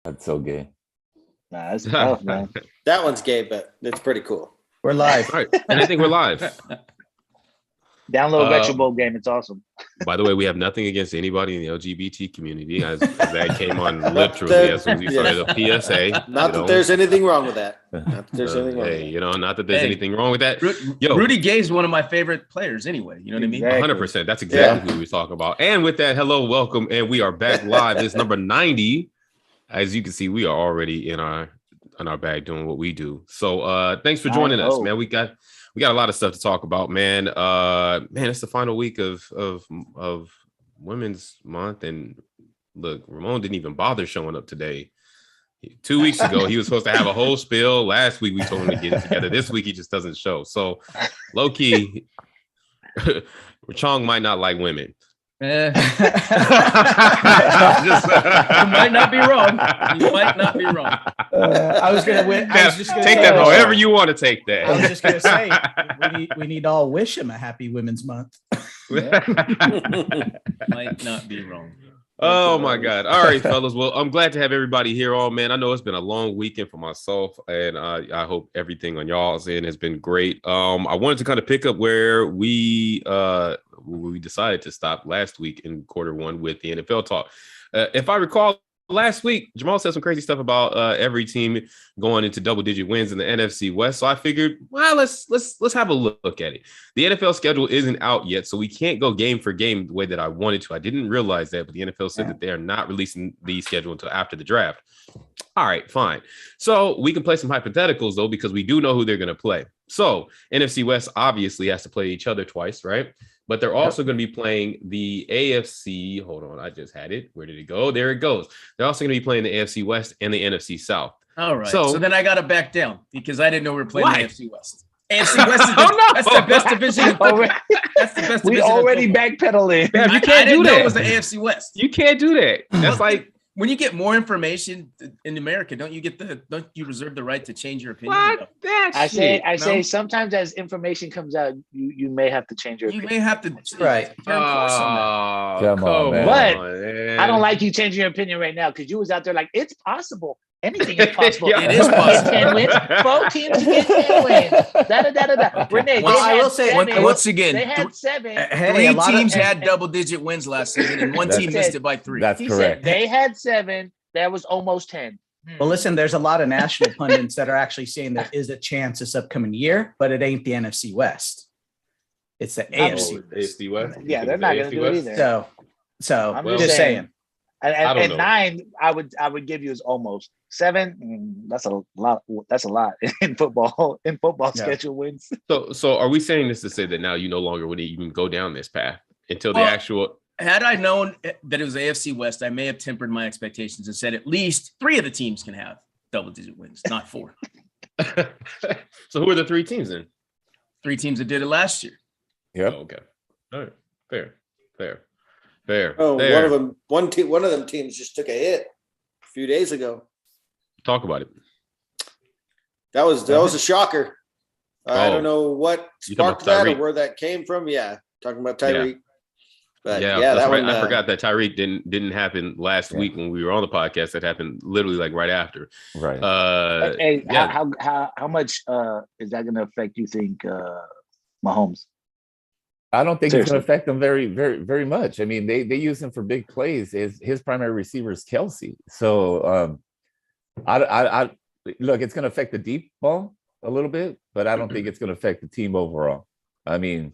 That's so gay. Nah, that's tough, man. That one's gay, but it's pretty cool. We're live. All right, and I think we're live. Download Retro Bowl game. It's awesome. By the way, we have nothing against anybody in the LGBT community. As that came on literally as soon as we started a PSA. Not that there's anything wrong with that. Not that there's anything wrong with Hey, that. not that there's anything wrong with that. Yo, Rudy Gay's one of my favorite players anyway. You know what I mean? Exactly. 100%. That's exactly who we were talking about. And with that, hello, welcome. And we are back live. This number 90. As you can see, we are already in our bag doing what we do. So thanks for joining us, man. We got a lot of stuff to talk about, man. It's the final week of Women's Month, and look, Ramon didn't even bother showing up today. 2 weeks ago, he was supposed to have a whole spill. Last week, we told him to get it together. This week, he just doesn't show. So, low key, Chong might not like women. You might not be wrong. You might not be wrong. I was gonna win. I was just gonna Take say, that however you want to take that. I was just gonna say we need to all wish him a happy Women's Month. Might not be wrong. Oh my God. All right, fellas. Well, I'm glad to have everybody here. Oh man, I know it's been a long weekend for myself, and I hope everything on y'all's end has been great. I wanted to kind of pick up where we decided to stop last week in quarter one with the NFL talk. If I recall, last week Jamal said some crazy stuff about every team going into double-digit wins in the NFC West. So I figured, well, let's have a look at it. The NFL schedule isn't out yet, so we can't go game for game the way that I wanted to. I didn't realize that, but the NFL said that they are not releasing the schedule until after the draft. All right, fine. So we can play some hypotheticals though, because we do know who they're going to play. So NFC West obviously has to play each other twice, right? But they're also going to be playing the AFC. Hold on, I just had it. Where did it go? There it goes. They're also going to be playing the AFC West and the NFC South. All right. So then I got to back down because I didn't know we were playing Why? the AFC West. AFC West is that's the best division. That's the best division. We already backpedaling. Man, you I can't do didn't know that. it was the AFC West. You can't do that. That's like When you get more information in America, don't you reserve the right to change your opinion? what? That I say No. sometimes as information comes out, you may have to change your You opinion. may have to Right. turn course on that. Come on, man. But man. I don't like you changing your opinion right now because you was out there like it's possible. Anything is possible. Yeah. It is possible. 10 wins. 4 teams get 10 wins. Renee, Well, I will say- Once again, they had 7. Hey, a three lot of- teams had double-digit wins last season, and one That's- team missed it by 3. That's He correct. said they had 7. That was almost 10. Well, listen, there's a lot of national pundits that are actually saying there is a chance this upcoming year, but it ain't the NFC West. It's the AFC. AFC West. Yeah, they're not going to do it either. So I'm just just saying. And, I don't know. 9, I would give you is almost 7. That's a lot. That's a lot in football. In football, Yeah. schedule wins. So are we saying this to say that now you no longer would even go down this path until the Well, actual? Had I known that it was AFC West, I may have tempered my expectations and said at least 3 of the teams can have double-digit wins, not 4. So who are the 3 teams then? 3 teams that did it last year. Yep. Oh, okay. All right. Fair. Oh, Fair. one of them teams just took a hit a few days ago. Talk about it. That was a shocker. I Oh. don't know what You talking about sparked that or Tyreek? where that came from. Yeah, talking about Tyreek. But Yeah, yeah, that's that right. one. I forgot that Tyreek didn't happen last Yeah. week when we were on the podcast. That happened literally like right after. Right. Hey, yeah. how much is that going to affect? You think Mahomes? I don't think it's Seriously. going to affect them very, very, very much. I mean, they use him for big plays. His primary receiver is Kelsey. So I look, it's going to affect the deep ball a little bit, but I don't think it's going to affect the team overall. I mean,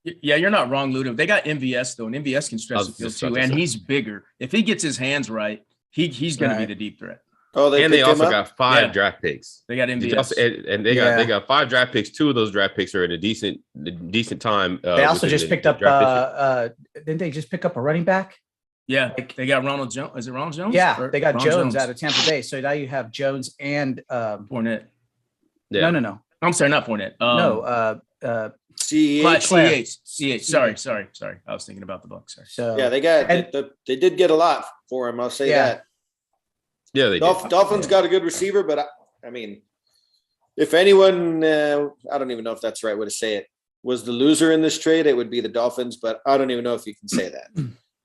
Yeah, you're not wrong, Ludo. They got MVS though, and MVS can I stretch was the field just about too, to and say. he's bigger. If he gets his hands right, he's going to be Right. the deep threat. Oh, they And they picked him also up? got 5 Yeah. draft picks. They got Did MVS. you also- and they got 5 draft picks. 2 of those draft picks are in a decent time. They also within just the picked up draft didn't they just pick up a running back? Yeah, they got Ronald Jones. Is it Ronald Jones? Yeah, Or they got Ron Jones out of Tampa Bay. So now you have Jones and Fournette. Yeah. no. I'm sorry, not Fournette. CEH. CH. Sorry. I was thinking about the Bucs. Sorry. So Yeah, they got. And- they did get a lot for him. I'll say Yeah. that. Yeah, they did. Dolphins got a good receiver, but I mean, if anyone, I don't even know if that's the right way to say it, was the loser in this trade, it would be the Dolphins. But I don't even know if you can say that.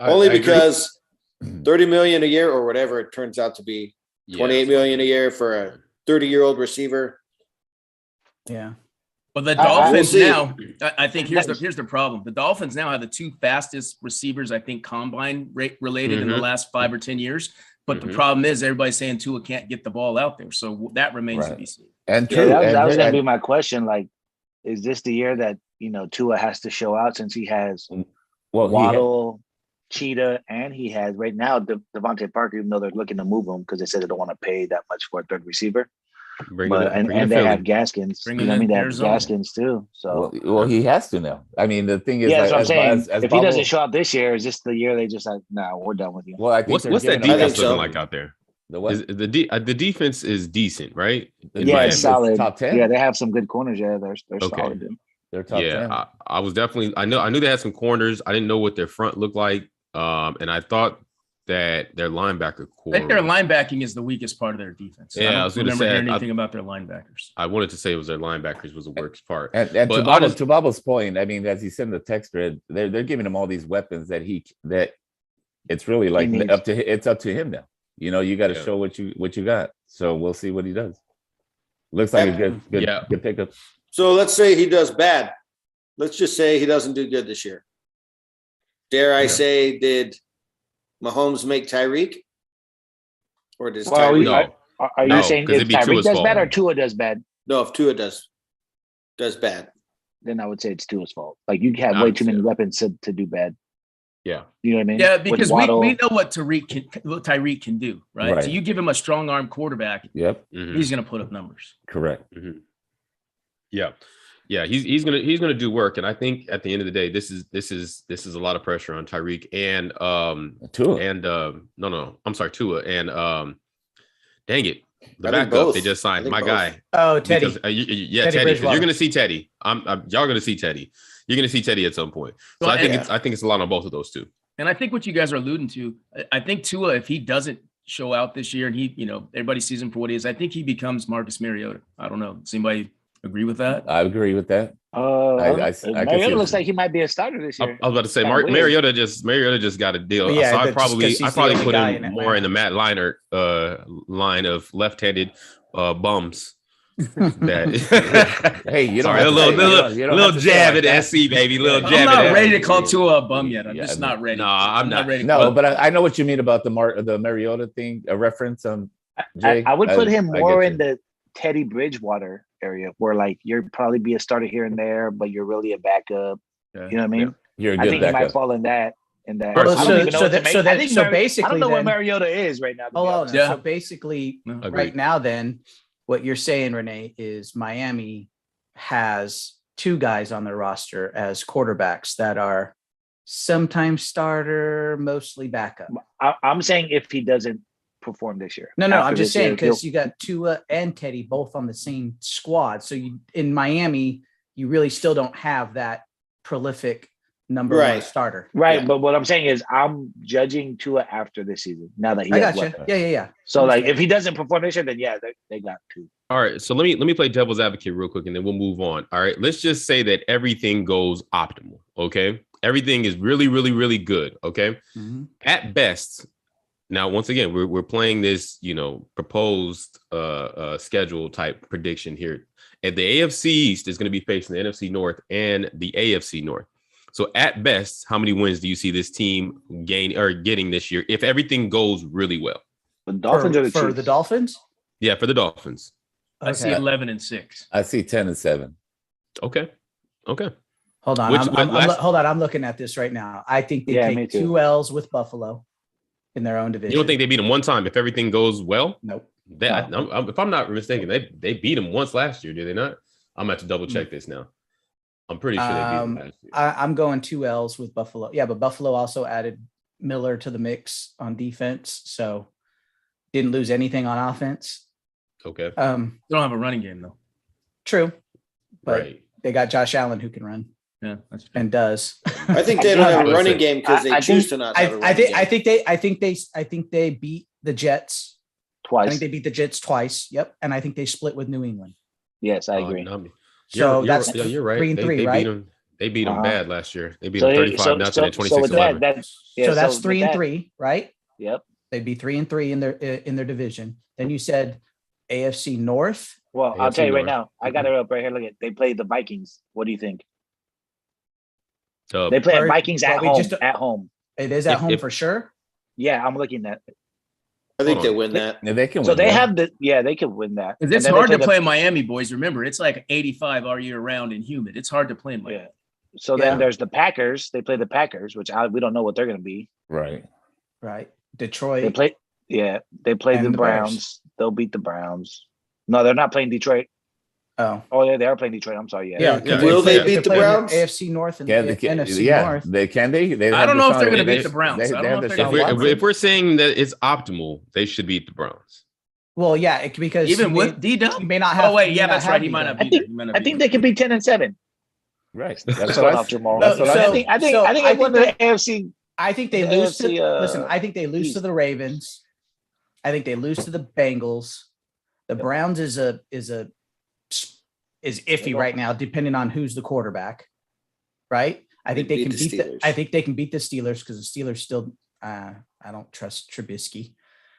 Only I agree. because $30 million a year or whatever it turns out to be Yeah, 28 million a year for a 30-year-old receiver. Yeah. Well, the I- we'll Dolphins see. now, I think here's the problem. The Dolphins now have the two fastest receivers, I think, combine rate related in the Mhm. last 5 or 10 years. But the Mhm. problem is everybody's saying Tua can't get the ball out there. So that remains to Right. be seen. And Yeah, true. that was and- gonna be my question. Like, is this the year that Tua has to show out since he has well, he had- Waddle, Cheetah, and he has right now Devontae Parker, even though they're looking to move him because they said they don't want to pay that much for a third receiver. Bring But it, and bring it they Philly. have Gaskins. Bring You know him what I mean? in They have Arizona. Gaskins too. So well, he has to now. I mean, the thing is, yeah, that's what I'm saying. as If he doesn't Bubble- show up this year, is this the year they just like, nah, we're done with you? well, I think What's they're that giving him I think defense so. looking like out there? The what? Is the defense is decent, right? In Yeah, Miami. it's solid. Top 10. Yeah, they have some good corners. Yeah, they're Okay. solid. Dude. They're top Yeah, 10. I was definitely. I knew they had some corners. I didn't know what their front looked like. And I thought that their linebacker core. I think their linebacking is the weakest part of their defense. Yeah, I don't was gonna remember say, hearing I- anything about their linebackers. I wanted to say it was their linebackers was the worst part. And But to honest- Bobble's point, I mean, as he said in the text thread, they're giving him all these weapons that it's really like needs. up to him now. You got to Yeah. show what you got. So we'll see what he does. Looks like a good Yeah. good pickup. So let's say he does bad. Let's just say he doesn't do good this year. Dare I Yeah. say, did Mahomes make Tyreek? Or does Well, Tyreek? No, Are No, you saying 'cause if it'd be Tyreek Tua's does fault. bad or Tua does bad? No, if Tua does bad. Then I would say it's Tua's fault. Like you have I way would too say many that. weapons to do bad. yeah, You know what I mean? Yeah, With because Waddle- we know what Tyreek can do, right? Right. So you give him a strong arm quarterback, Yep, Mhm. he's going to put up numbers. correct. yeah. He's gonna do work, and I think at the end of the day, this is a lot of pressure on Tyreek and Tua. I'm sorry, Tua and dang it, the I think backup both. they just I signed, think my both. guy. Oh, Teddy. Because, yeah, Teddy Teddy. 'Cause Bridgewater. you're gonna see Teddy. Y'all gonna see Teddy. You're gonna see Teddy at some point. So Well, I think and- it's a lot on both of those two. And I think what you guys are alluding to, I think Tua, if he doesn't show out this year and everybody sees him for what he is, I think he becomes Marcus Mariota. I don't know. Does anybody agree with that? I agree with that. I don't know. I can see Mariota it. looks like he might be a starter this I year. was about to say Kinda weird. Mariota just got a deal. Yeah, so I that's just 'cause probably he's the only put guy him in more Atlanta. in the Matt Leinart line of left-handed bums. That Hey, you don't sorry, have a to little say- you don't little have to say jab like at that. SC, baby. Little Yeah. jab I'm at not SC. ready to call Tua a bum yet. I'm Yeah, just no. not ready. No, I'm not. ready. No, but I know what you mean about the Mariota thing, a reference. Jay, I would put him I more get in you. the Teddy Bridgewater area where like you're probably be a starter here and there, but you're really a backup. Yeah. You know what I mean? You're a I good think he might backup. fall in that. In that. Well, I don't so- even know so what to that- make. so I that- think so I don't basically know what then- Mariota is right now. to be Hold on. honest. Yeah. So basically, No, Agreed. right now, then, what you're saying, Renee, is Miami has two guys on their roster as quarterbacks that are sometimes starter, mostly backup. I'm saying if he doesn't perform this year. No, After I'm just this year, saying because you got Tua and Teddy both on the same squad. So you in Miami, you really still don't have that prolific number one Right. starter. right. Yeah. But what I'm saying is I'm judging Tua after this season. Now that he I has got you. weapons. Yeah. So like if he doesn't perform this year, then yeah, they got two. All right, so let me play devil's advocate real quick, and then we'll move on. All right, let's just say that everything goes optimal. Okay, everything is really, really, really good. Okay, Mhm. at best. Now, once again, we're playing this, proposed schedule type prediction here. And the AFC East is going to be facing the NFC North and the AFC North. So, at best, how many wins do you see this team getting this year if everything goes really well? The Dolphins are the for Chiefs. the Dolphins. Yeah, for the Dolphins. I see Okay. 11-6. I see 10-7. Okay. Hold on. Which- I'm hold on. I'm looking at this right now. I think they Yeah, me take too. 2 L's with Buffalo in their own division. You don't think they beat them one time if everything goes well? Nope. If I'm not mistaken, they beat them once last year, did they not? I'm gonna have to double check this now. I'm pretty sure they beat them last year. I'm going 2 L's with Buffalo. Yeah, but Buffalo also added Miller to the mix on defense, so didn't lose anything on offense. Okay. They don't have a running game though. True, but Right. they got Josh Allen who can run Yeah, that's and does. I think they don't have a running game because they I choose think- to not have a I running think game. I think they beat the Jets. I Twice. think they beat the Jets twice. Yep, and I think they split with New England. Yes, I Oh, agree. no, So you're, that's you're right. 3-3, they right? beat them. They beat them Uh-huh. bad last year. They beat So, them 35 nothing and so with 26-11. that, So that's with 3 and that- 3, right? Yep. They'd be 3-3 in their division. Then you said AFC North. Well, I'll AFC tell you right North. now. I got it up right here. Look at they played the Vikings. What do you think? Dub. They play Or- Vikings at well, we home. just- At home. It is at If- home if- for sure. Yeah, I'm looking at. I think Hold they on. win that. Yeah, they can So win they that. have the. Yeah, they could win that. 'Cause And it's then they hard to the- play in Miami, boys. Remember, it's like 85 all year round and humid. It's hard to play in Miami. Yeah. So Yeah. then there's the Packers. They play the Packers, which we don't know what they're going to be. Right. Right. They Detroit. play. Yeah, they play And the the Bears. Browns. They'll beat the Browns. No, they're not playing Detroit. Oh. Oh, yeah, they are playing Detroit. I'm sorry. Yeah. Yeah. Yeah. Will they They're beat the playing Browns? AFC North and Yeah, the they can, NFC yeah, North. they can. They I have don't know if they're Deshaun- gonna beat they- the Browns. they- I don't they know have if they're Deshaun gonna If beat we're, Watson. if we're saying that it's optimal, they should beat the Browns. Well, yeah, because Even he with may, D-Dub? he may not have. Oh, wait. he may Yeah, not that's have right. He might D-Dub. not be there. He might not I be think there. they could be 10-7. Right. That's So what I- off Jamal. that's what I So- think. I think so I think I they won think the AFC. I think they The lose to. AFC, Listen, I think they lose to East. the Ravens. I think they lose to the Bengals. The Browns is iffy right now, depending on who's the quarterback. Right. I think They they can beat the beat the. Steelers. I think they can beat the Steelers because the Steelers still. I don't trust Trubisky.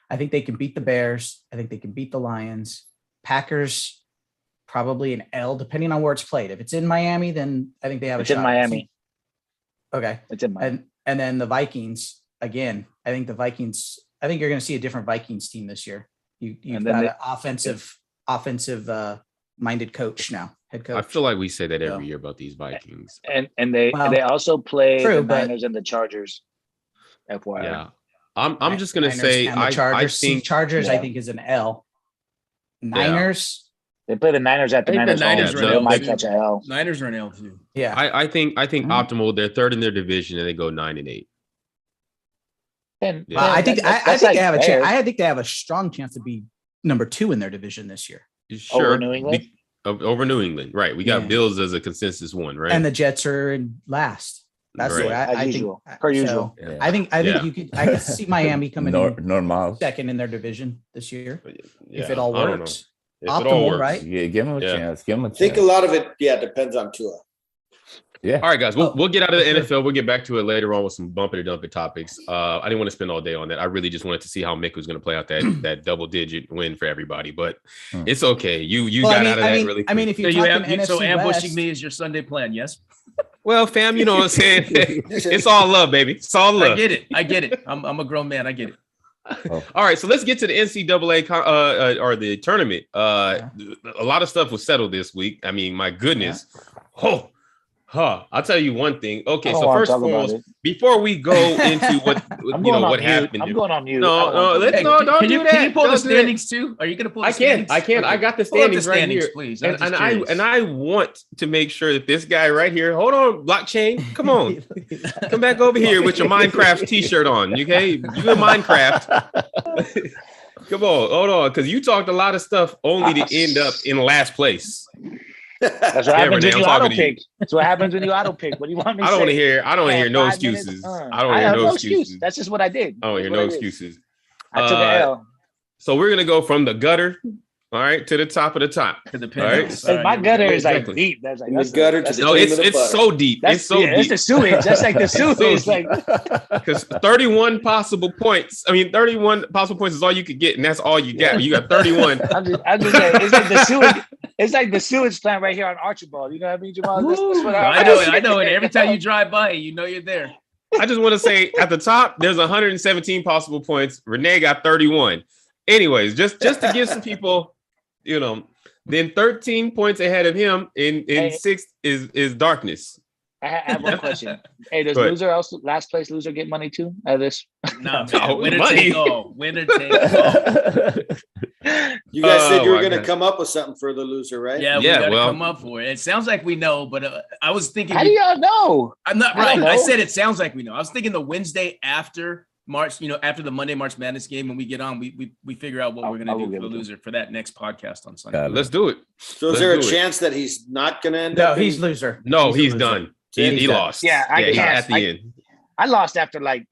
I think they can beat the Bears. I think they can beat the Lions. Packers, probably an L, depending on where it's played. If it's in Miami, then I think they have It's a in shot. Miami. Okay. It's in Miami. And then the Vikings again. I think you're going to see a different Vikings team this year. You've And then got they- an offensive minded coach now, head coach. I feel like we say that So- every year about these Vikings. And they Well, they also play true, the but- Niners and the Chargers. FYI. Yeah. I'm just gonna Niners say and the I Chargers. think Chargers. I Yeah. think is an L. Niners. They play the Niners at the I think the Niners. home, Niners so are they an might L. catch a L. Niners are an L too. Yeah. I think Mhm. optimal. They're third in their division and they go 9-8. And Yeah. I think that's I think like they have a chance. fair. I think they have a strong chance to be number 2 in their division this year. Sure. New England? Over New England, right? We got Yeah. Bills as a consensus one, right? And the Jets are in last. That's the Right. way As I usual. think. Per so usual. Yeah. I think Yeah. I could see Miami coming in Miles. second in their division this year Yeah, if it all I don't know. works. If it all Optimal, works. right? Yeah, give him a Yeah. chance. Give him a I think a chance. lot of it, depends on Tua. Yeah. All right, guys, we'll get out of the for sure. NFL. We'll get back to it later on with some bumping and dumping topics. I didn't want to spend all day on that. I really just wanted to see how Mick was going to play out that double digit win for everybody. But it's okay. You Well, got out of that really quick. I mean, if So you're you talking have NFC so ambushing West, me is your Sunday plan, yes? well, fam, you know what I'm saying? It's all love, baby. It's all I love. get it. I'm a grown man. I get it. All right, so let's get to the NCAA or the tournament. A lot of stuff was settled this week. I mean, my goodness. I'll tell you one thing. Okay, I don't so wanna first talk of about all, it. before we go into what I'm going on what mute. happened, I'm going on mute. No, I don't no, wanna let's talk no, about it. don't Can do you, that. can you pull the Don't do that. standings too? Are you going to pull the I can. standings? I can. I Okay. got the Pull up the standings right here. please. And I want to make sure that this guy right here. Hold on, blockchain. Come on, come back over here with your Minecraft T-shirt on. Okay, you in Minecraft. Come on, hold on, because you talked a lot of stuff only to end up in last place. That's what Yeah, happens Renee, when I'm you talking auto to you. pick. That's what happens when you auto pick. What do you want me to I don't say? want to hear. I don't want to hear no 5 minutes? excuses. I I don't want to have hear no excuses. excuse. That's just what I did. I don't hear That's no what I did. excuses. I took an L. So we're gonna go from the gutter, all right, to the top of the top. To the All right. penthouse. Like, my here we gutter go. is like Exactly. deep. That's like From the that's gutter to that's the No, cream it's of the it's butter. so deep. That's It's so yeah, it's deep the sewage. That's like the so sewage. Like because 31 possible points. I mean, 31 possible points is all you could get, and that's all you got. You got 31. I'm just saying, it's like the sewage. It's like the sewage plant right here on Archibald. You know what I mean, Jamal? That's what I know it. I know it. Every time you drive by, you know you're there. I just want to say at the top, there's 117 possible points. Renee got 31. Anyways, just to give some people, then 13 points ahead of him in Hey. sixth is Darkness. I have one question. Hey, does Go ahead. loser also last place loser get money too out of this? Nah, No, man. Winner money. take all. Winner take all. You guys said you Oh, were my going to God. come up with something for the loser, right? Yeah, we Yeah, got to well- come up for it. It sounds like we know, but I was thinking. How do y'all know? I'm not I don't right. I know. said it sounds like we know. I was thinking the Wednesday after March, after the Monday March Madness game, when we get on, we figure out what I we're gonna will do give for it the to loser for that next podcast on Sunday. Got it. Let's do it. So is Let's there a do it. chance that he's not going to end No, up? he's loser. No, a he's loser. done. Yeah, He he's done. lost. Yeah, I he's can't. at the end. I lost after like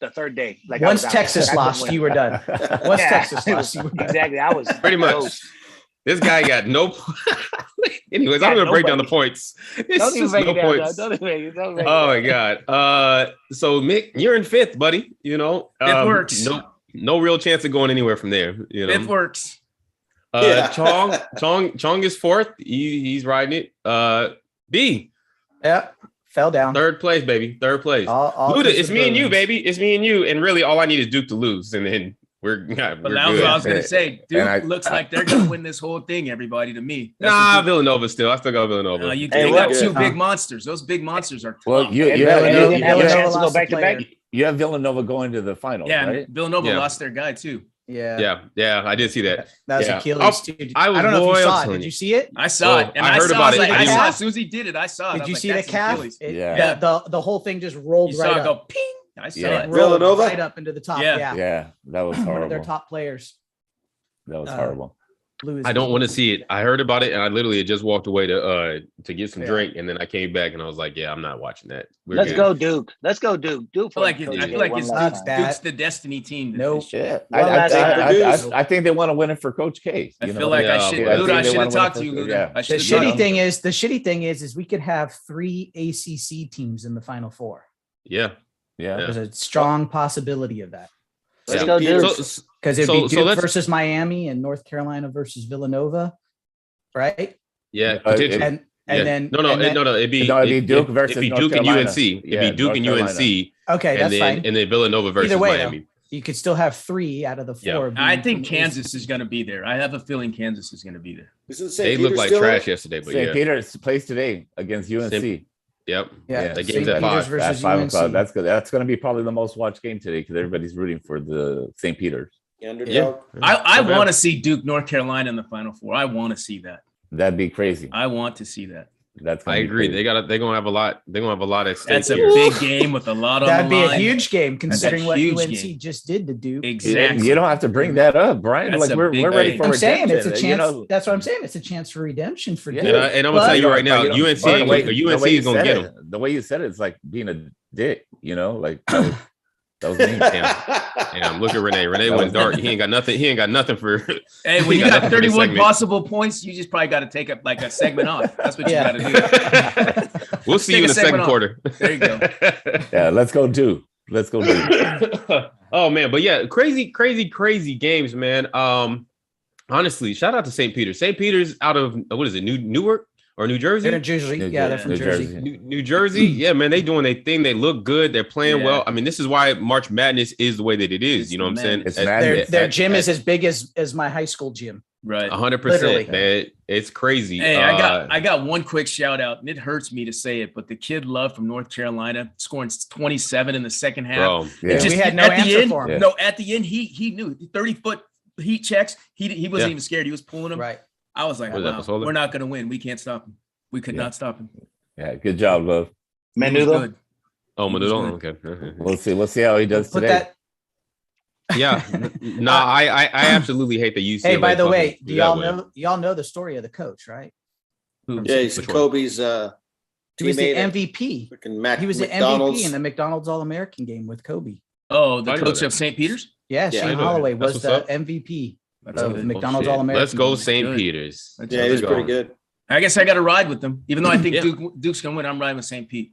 the third day. Like I Once was out. Texas I couldn't lost, win. you were done. Once Yeah. Texas lost, you were done. Exactly. I was Pretty much. close. This guy got no. Anyways, Got I'm gonna break down the nobody. points. It's Don't even just break no it down. points. Don't even break it. Oh my god. So Mick, you're in fifth, buddy. Fifth works. no real chance of going anywhere from there. You Fifth know, works. Yeah. Chong is fourth. He's riding it. B Yeah, fell down. third place, baby. Third place. All Luda, because it's of me and you, Bruins. baby. It's me and you. And really, all I need is Duke to lose, and then we're But we're that was good. what I was gonna say. Duke And I- looks like they're gonna win this whole thing. Everybody, to me. That's Nah, what Duke- Villanova still. I still got Villanova. you Hey, they got what- two Huh. big monsters. Those big monsters are Well, tough. you And you have, Villanova you, didn't have a you, chance to go lost a back to back. player. you have Villanova going to the finals, Yeah, right? and Villanova Yeah. lost their guy too. Yeah, I did see that. that was Yeah. Achilles too. I was I don't know if you loyal saw it. to Did it. you see it? I saw Oh, it, and I I, heard saw, about I was it. like, I I didn't- saw as soon as he did it. I saw it. I Did was you like, see the that's calf? Achilles. Yeah. Yeah. The whole thing just rolled You saw right it go up. ping. I saw Yeah. it. Rolled Villanova? right up into the top. Yeah. Yeah, Yeah, that was one of their horrible. top players. That was uh, horrible. Lose. I don't want to see it. I heard about it, and I literally had just walked away to get some Yeah. drink, and then I came back, and I was like, "Yeah, I'm not watching that." We're Let's good. go, Duke. Let's go, Duke. Duke. I feel like, for I Coach feel K like one it's last Duke's, time. that. Duke's the destiny team. Nope. Yeah, One last time. I think they want to win it for Coach K. I you feel know? like Yeah, I should. I Luda, think I they should wanna have win talked it to you, for- Luda. yeah. I The should have shitty talked. thing is we could have 3 ACC teams in the Final Four. Yeah. Yeah. There's a strong possibility of that Let's Yeah. go, Duke. So, because it'd So- be so Duke let's- versus Miami and North Carolina versus Villanova, right? yeah, Uh, potentially. And Yeah. then no, and then- It'd be No, it'd be Duke versus it'd be North Duke and Carolina. UNC. It'd Yeah, be Duke North and Carolina. UNC, okay, and that's then fine. Villanova versus way, though. Miami. You could still have 3 out of the 4. Yeah. I being think from Kansas is going to be there. I have a feeling Kansas is going to be there. Isn't They St. looked Peter's like still in trash it? yesterday, but St. yeah. Peter's plays today against UNC. Yep. Yeah, The St. game's at Peter's 5. versus At 5 o'clock. UNC. That's good. That's going to be probably the most watched game today because everybody's rooting for the St. Peter's. The underdog. Yeah. I Okay. want to see Duke, North Carolina in the Final Four. I want to see that. That'd be crazy. I want to see that. That's I gonna be agree. crazy. They're gonna have a lot. They're gonna have a lot at stake That's a here. big game with a lot on That'd the be a line. huge game considering what huge UNC game. just did to Duke. Exactly. You don't have to bring that up, Brian. That's Like a we're big ready game. for I'm saying redemption. it's a chance. You know, That's what I'm saying. It's a chance for redemption for Yeah. Duke. And I'm gonna tell you right now, You know, UNC, the way- UNC the way you is gonna said get it- them. The way you said it, it's like being a dick. You know, like that was mean. Damn, look at Renee. Renee That went was- dark. He ain't got nothing. He ain't got nothing for. Hey, when He you got got nothing for this 31 segment. possible points, you just probably got to take up like a segment off. That's what Yeah. you got to do. We'll see Take you in a the second segment off. quarter. There you go. Yeah, let's go do. Let's go do. Oh man, but yeah, crazy games, man. Honestly, shout out to St. Peter's. St. Peter's out of what is it, Newark or New Jersey? They're in Jersey. New Yeah, they're Jersey. from New Jersey. Jersey. New Jersey, yeah, man, they doing their thing. They look good. They're playing Yeah. well. I mean, this is why March Madness is the way that it is. It's You know what I'm saying? It's At- madness. Their at- gym at- is as big as my high school gym. Right. 100%, Literally. man. It's crazy. Hey, I got one quick shout out, and it hurts me to say it, but the kid Love from North Carolina scoring 27 in the second half. bro. Yeah. We had no at the answer end, for him. Yeah. No, at the end, he knew 30-foot heat checks. He wasn't Yeah. even scared. He was pulling them. Right. I was like, Was that wow, Pasola? we're not going to win. We can't stop him. We could Yeah. not stop him. Yeah, good job, love. He was Menudo. good. Oh, He was Menudo? good. Okay. We'll see how he does Put today. that. Yeah. No, I absolutely hate the UCLA. Hey, by the way, fucking do that y'all way. know the story of the coach, right? Who- Yeah, he's Which one? Kobe's He was the teammate at MVP. freaking Mac He was the McDonald's. MVP in the McDonald's All-American game with Kobe. Oh, the I know coach that. of St. Peter's? Yeah, Yeah, Shane I know that. Holloway That's was what's the up. MVP That's of good. McDonald's shit. All-American. Let's go, game. St. Good. Peters. That's Yeah, he's good. pretty good. I guess I got to ride with them, even though I think Yeah. Duke's going to win. I'm riding with St. Pete.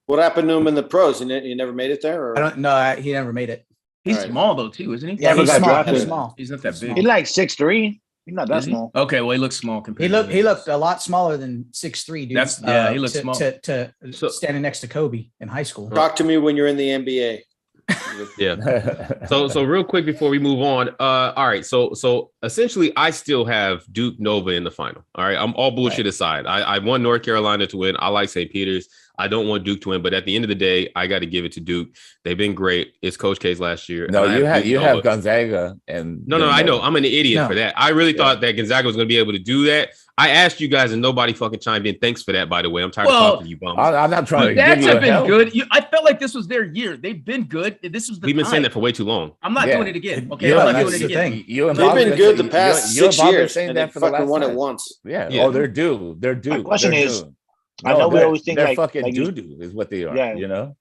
What happened to him in the pros? He never made it there? Or? I don't know. He never made it. He's All right. small though, too, isn't he? Yeah, Never he's got small. drafted. He's small. He's not that big. He's like 6'3". He's not that Is he? small. Okay, well, he looks small compared. He to looked a lot smaller than 6'3", dude. That's- yeah, he looks to, small. To So- standing next to Kobe in high school. Talk to me when you're in the NBA. Yeah. So real quick before we move on, all right. So essentially, I still have Duke Nova in the final. All right, I'm all bullshit aside. I want North Carolina to win. I like St. Peter's. I don't want Duke to win, but at the end of the day, I got to give it to Duke. They've been great. It's Coach K's last year. No, and I you Duke have Nova. Gonzaga and No, I know. I'm an idiot No. for that. I really Yeah. thought that Gonzaga was going to be able to do that. I asked you guys, and nobody fucking chimed in. Thanks for that, by the way. I'm tired Well, of talking to you bums. I'm not trying to give Dads you a have been help. good. I felt like this was their year. They've been good. This was the We've been time. saying that for way too long. I'm not Yeah. doing it again. Okay, You I'm know, not doing that's it the again. thing. You and They've Bob been been good the saying- past you and 6 Bob been years, saying and they that for the fucking last won it time. once. Yeah. Yeah. Oh, they're due. They're due. My question They're is, due. I know we they're- always think they're like fucking you- doo-doo is what they are. Yeah. You know.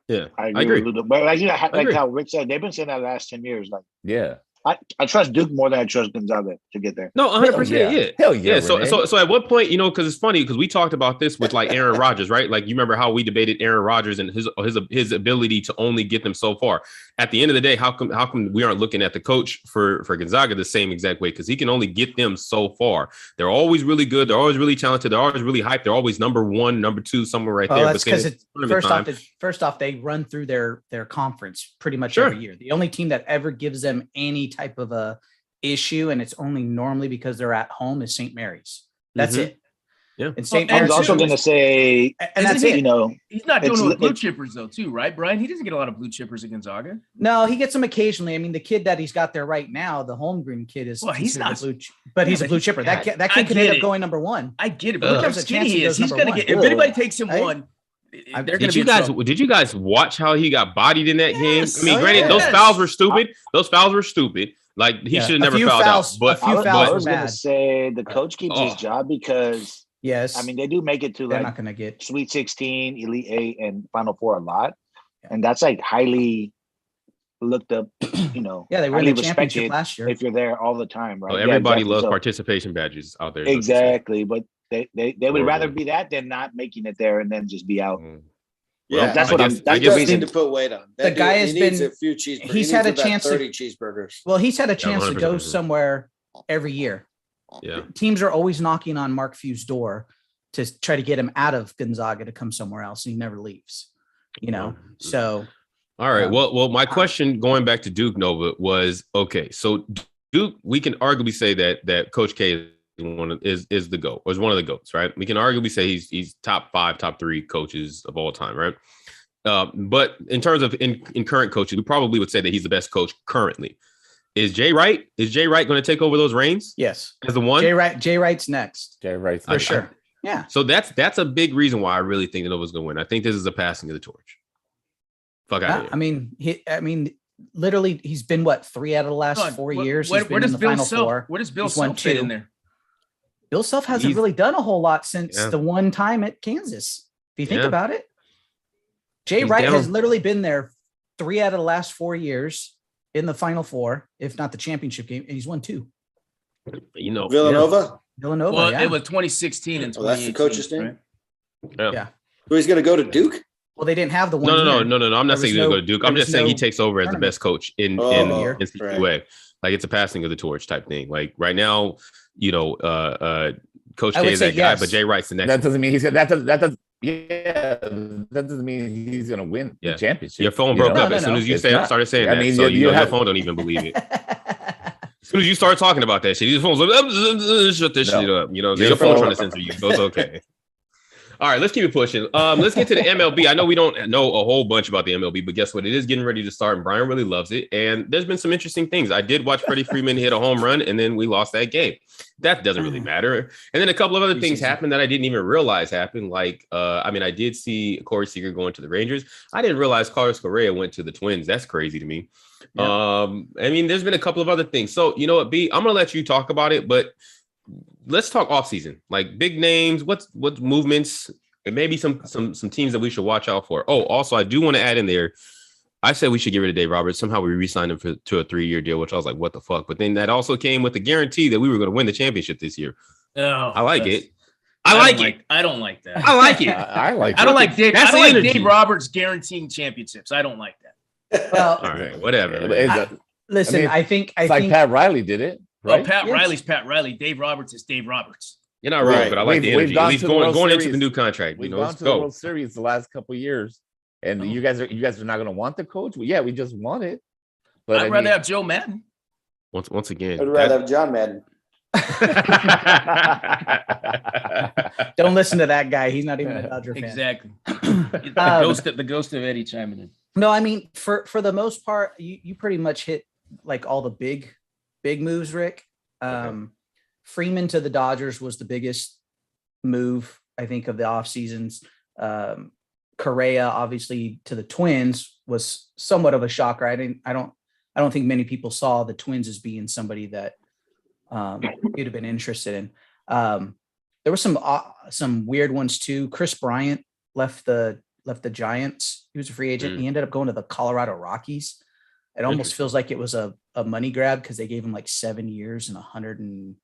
Yeah. I agree. agree with Ludo. But like agree. how Rick said, they've been saying that the last 10 years. Like Yeah. I trust Duke more than I trust Gonzaga to get there. No, 100%. Yeah. Hell yeah. Yeah. So, Renee. so at what point, you know, because it's funny because we talked about this with like Aaron Rodgers, right? Like you remember how we debated Aaron Rodgers and his ability to only get them so far. At the end of the day, how come we aren't looking at the coach for Gonzaga the same exact way? Because he can only get them so far. They're always really good. They're always really talented. They're always really hyped. They're always number 1, number 2, somewhere right Well, there. that's But then because it's tournament time. first off, they run through their conference pretty much Sure. every year. The only team that ever gives them any type of a issue, and it's only normally because they're at home, is St. Mary's. That's Mhm. it. Yeah. And St. I was Mary's also going to say, and that's Isn't it. you know, He's not doing it with blue it's- chippers though, too, right, Brian? He doesn't get a lot of blue chippers at Gonzaga. No, he gets them occasionally. I mean, the kid that he's got there right now, the homegrown kid, is Well, he's considered a not- but Yeah, he's a but blue he- chipper. That kid I could get end up it. going number 1. I get it, Ugh. but look how There's a chance skinny he he is. goes He's number gonna one. get. If anybody takes him Hey. one, I'm- they're gonna Did be you in guys trouble. watch how he got bodied in that game? Yes. I mean, Oh, granted, those yes. fouls were stupid. Those fouls were stupid. Like he Yeah. should have A never few fouled fouls- out. But a few I fouls was were going to bad. say the coach keeps his Oh. job because, Yes. I mean, they do make it to they're like not going to get. Sweet 16, Elite 8, and Final Four a lot. And that's like highly looked up, you know, Yeah, they won highly the championship respected last year. if you're there all the time, right? well, Yeah, everybody exactly. loves So- participation badges out there. is what they say. Exactly. But they would Horrible. rather be that than not making it there and then just be out. Mm. Yeah, that's I what I'm- guess- that's I He the guess does reason. need to put weight on. The That guy dude, has he needs been- a few cheeseburgers. he's had a chance to- to 30 cheeseburgers. Well, he's had a chance to 100%. go somewhere every year. Yeah. Teams are always knocking on Mark Few's door to try to get him out of Gonzaga to come somewhere else, and he never leaves. You know, so All right. Um, Well, my question going back to Duke Nova was okay. So Duke, we can arguably say that Coach K is the GOAT, or is one of the GOATs, right? We can arguably say he's top 5, top 3 coaches of all time, right? But in terms of in current coaching, we probably would say that he's the best coach currently. Is Jay Wright? Is Jay Wright going to take over those reins yes, as the one? Jay Wright's next Jay Wright's for sure. Yeah, So that's a big reason why I really think that Nova's going to win. I think this is a passing of the torch. Fuck out of here. I mean, literally, he's been what 3 out of the last Hold on, 4 where- years. Where, He's been where in does the Bill Final Self? Four. Where does Bill He's won Self fit 2. in there? Bill Self hasn't He's- really done a whole lot since Yeah. the one time at Kansas. If you think Yeah. about it, Jay He's Wright down. has literally been there 3 out of the last 4 years in the Final Four, if not the championship game, and he's won 2. You know, Villanova? Villanova, Well, yeah. it was 2016 and Oh, that's the 2018. coach's name? right? Yeah. So he's going to go to Duke? Well, they didn't have the one. No. I'm year. not There saying was he's going to no- go to Duke. there I'm just was saying he no takes over as the tournament. best coach in Oh, NCAA. Like it's a passing of the torch type thing. Like right now, you know, Coach I K would is say that guy, yes. but Jay Wright's the next. That doesn't mean he's gonna. That doesn't mean he's gonna win Yeah. the championship. Your phone you broke know? up No, as soon no, as you it's not. started saying I that. mean, So you your have- phone don't even believe it. As soon as you start talking about that shit, your phone's like, shut this No. shit up. You know, Your your phone's phone- trying to censor you, so it's okay. All right, let's keep it pushing. Let's get to the MLB. I know we don't know a whole bunch about the MLB, but guess what? It is getting ready to start, and Brian really loves it. And there's been some interesting things. I did watch Freddie Freeman hit a home run, and then we lost that game. That doesn't really matter. And then a couple of other things Preseason. happened that I didn't even realize happened. Like, I did see Corey Seager going to the Rangers. I didn't realize Carlos Correa went to the Twins. That's crazy to me. There's been a couple of other things. So, you know what, B, I'm going to let you talk about it, but let's talk offseason. Like big names, what's movements, and maybe some teams that we should watch out for. Oh, also, I do want to add in there, I said we should get rid of Dave Roberts. Somehow we re-signed him to a 3-year deal, which I was like, what the fuck? But then that also came with the guarantee that we were going to win the championship this year. Oh, I like that's- it. I like don't it. I don't like that. I like it. I like. I don't like Dave. That's I don't the like energy. Dave Roberts guaranteeing championships. I don't like that. Well, All right, whatever. listen, I mean, I think It's like Pat Riley did it, Well, right? Pat Yes. Riley's Pat Riley. Dave Roberts is Dave Roberts. You're not wrong, Right. but I like the We've energy. At gone least to the going World into the Series. new contract. We've You know, gone let's to the go. World Series the last couple years, and Oh. you guys are not going to want the coach. Well, yeah, we just want it. But I'd rather have Joe Madden. Once again, I'd rather have John Madden. don't listen to that guy. He's not even a Dodger fan. Exactly. The ghost of Eddie chiming in. No, I mean, for the most part, you pretty much hit like all the big moves, Rick. Freeman to the Dodgers was the biggest move, I think, of the off seasons. Correa, obviously, to the Twins was somewhat of a shocker. I don't think many people saw the Twins as being somebody that you'd have been interested in. There were some weird ones too. Chris Bryant left the Giants. He was a free agent. He ended up going to the Colorado Rockies. It almost feels like it was a a money grab because they gave him like 7 years and $184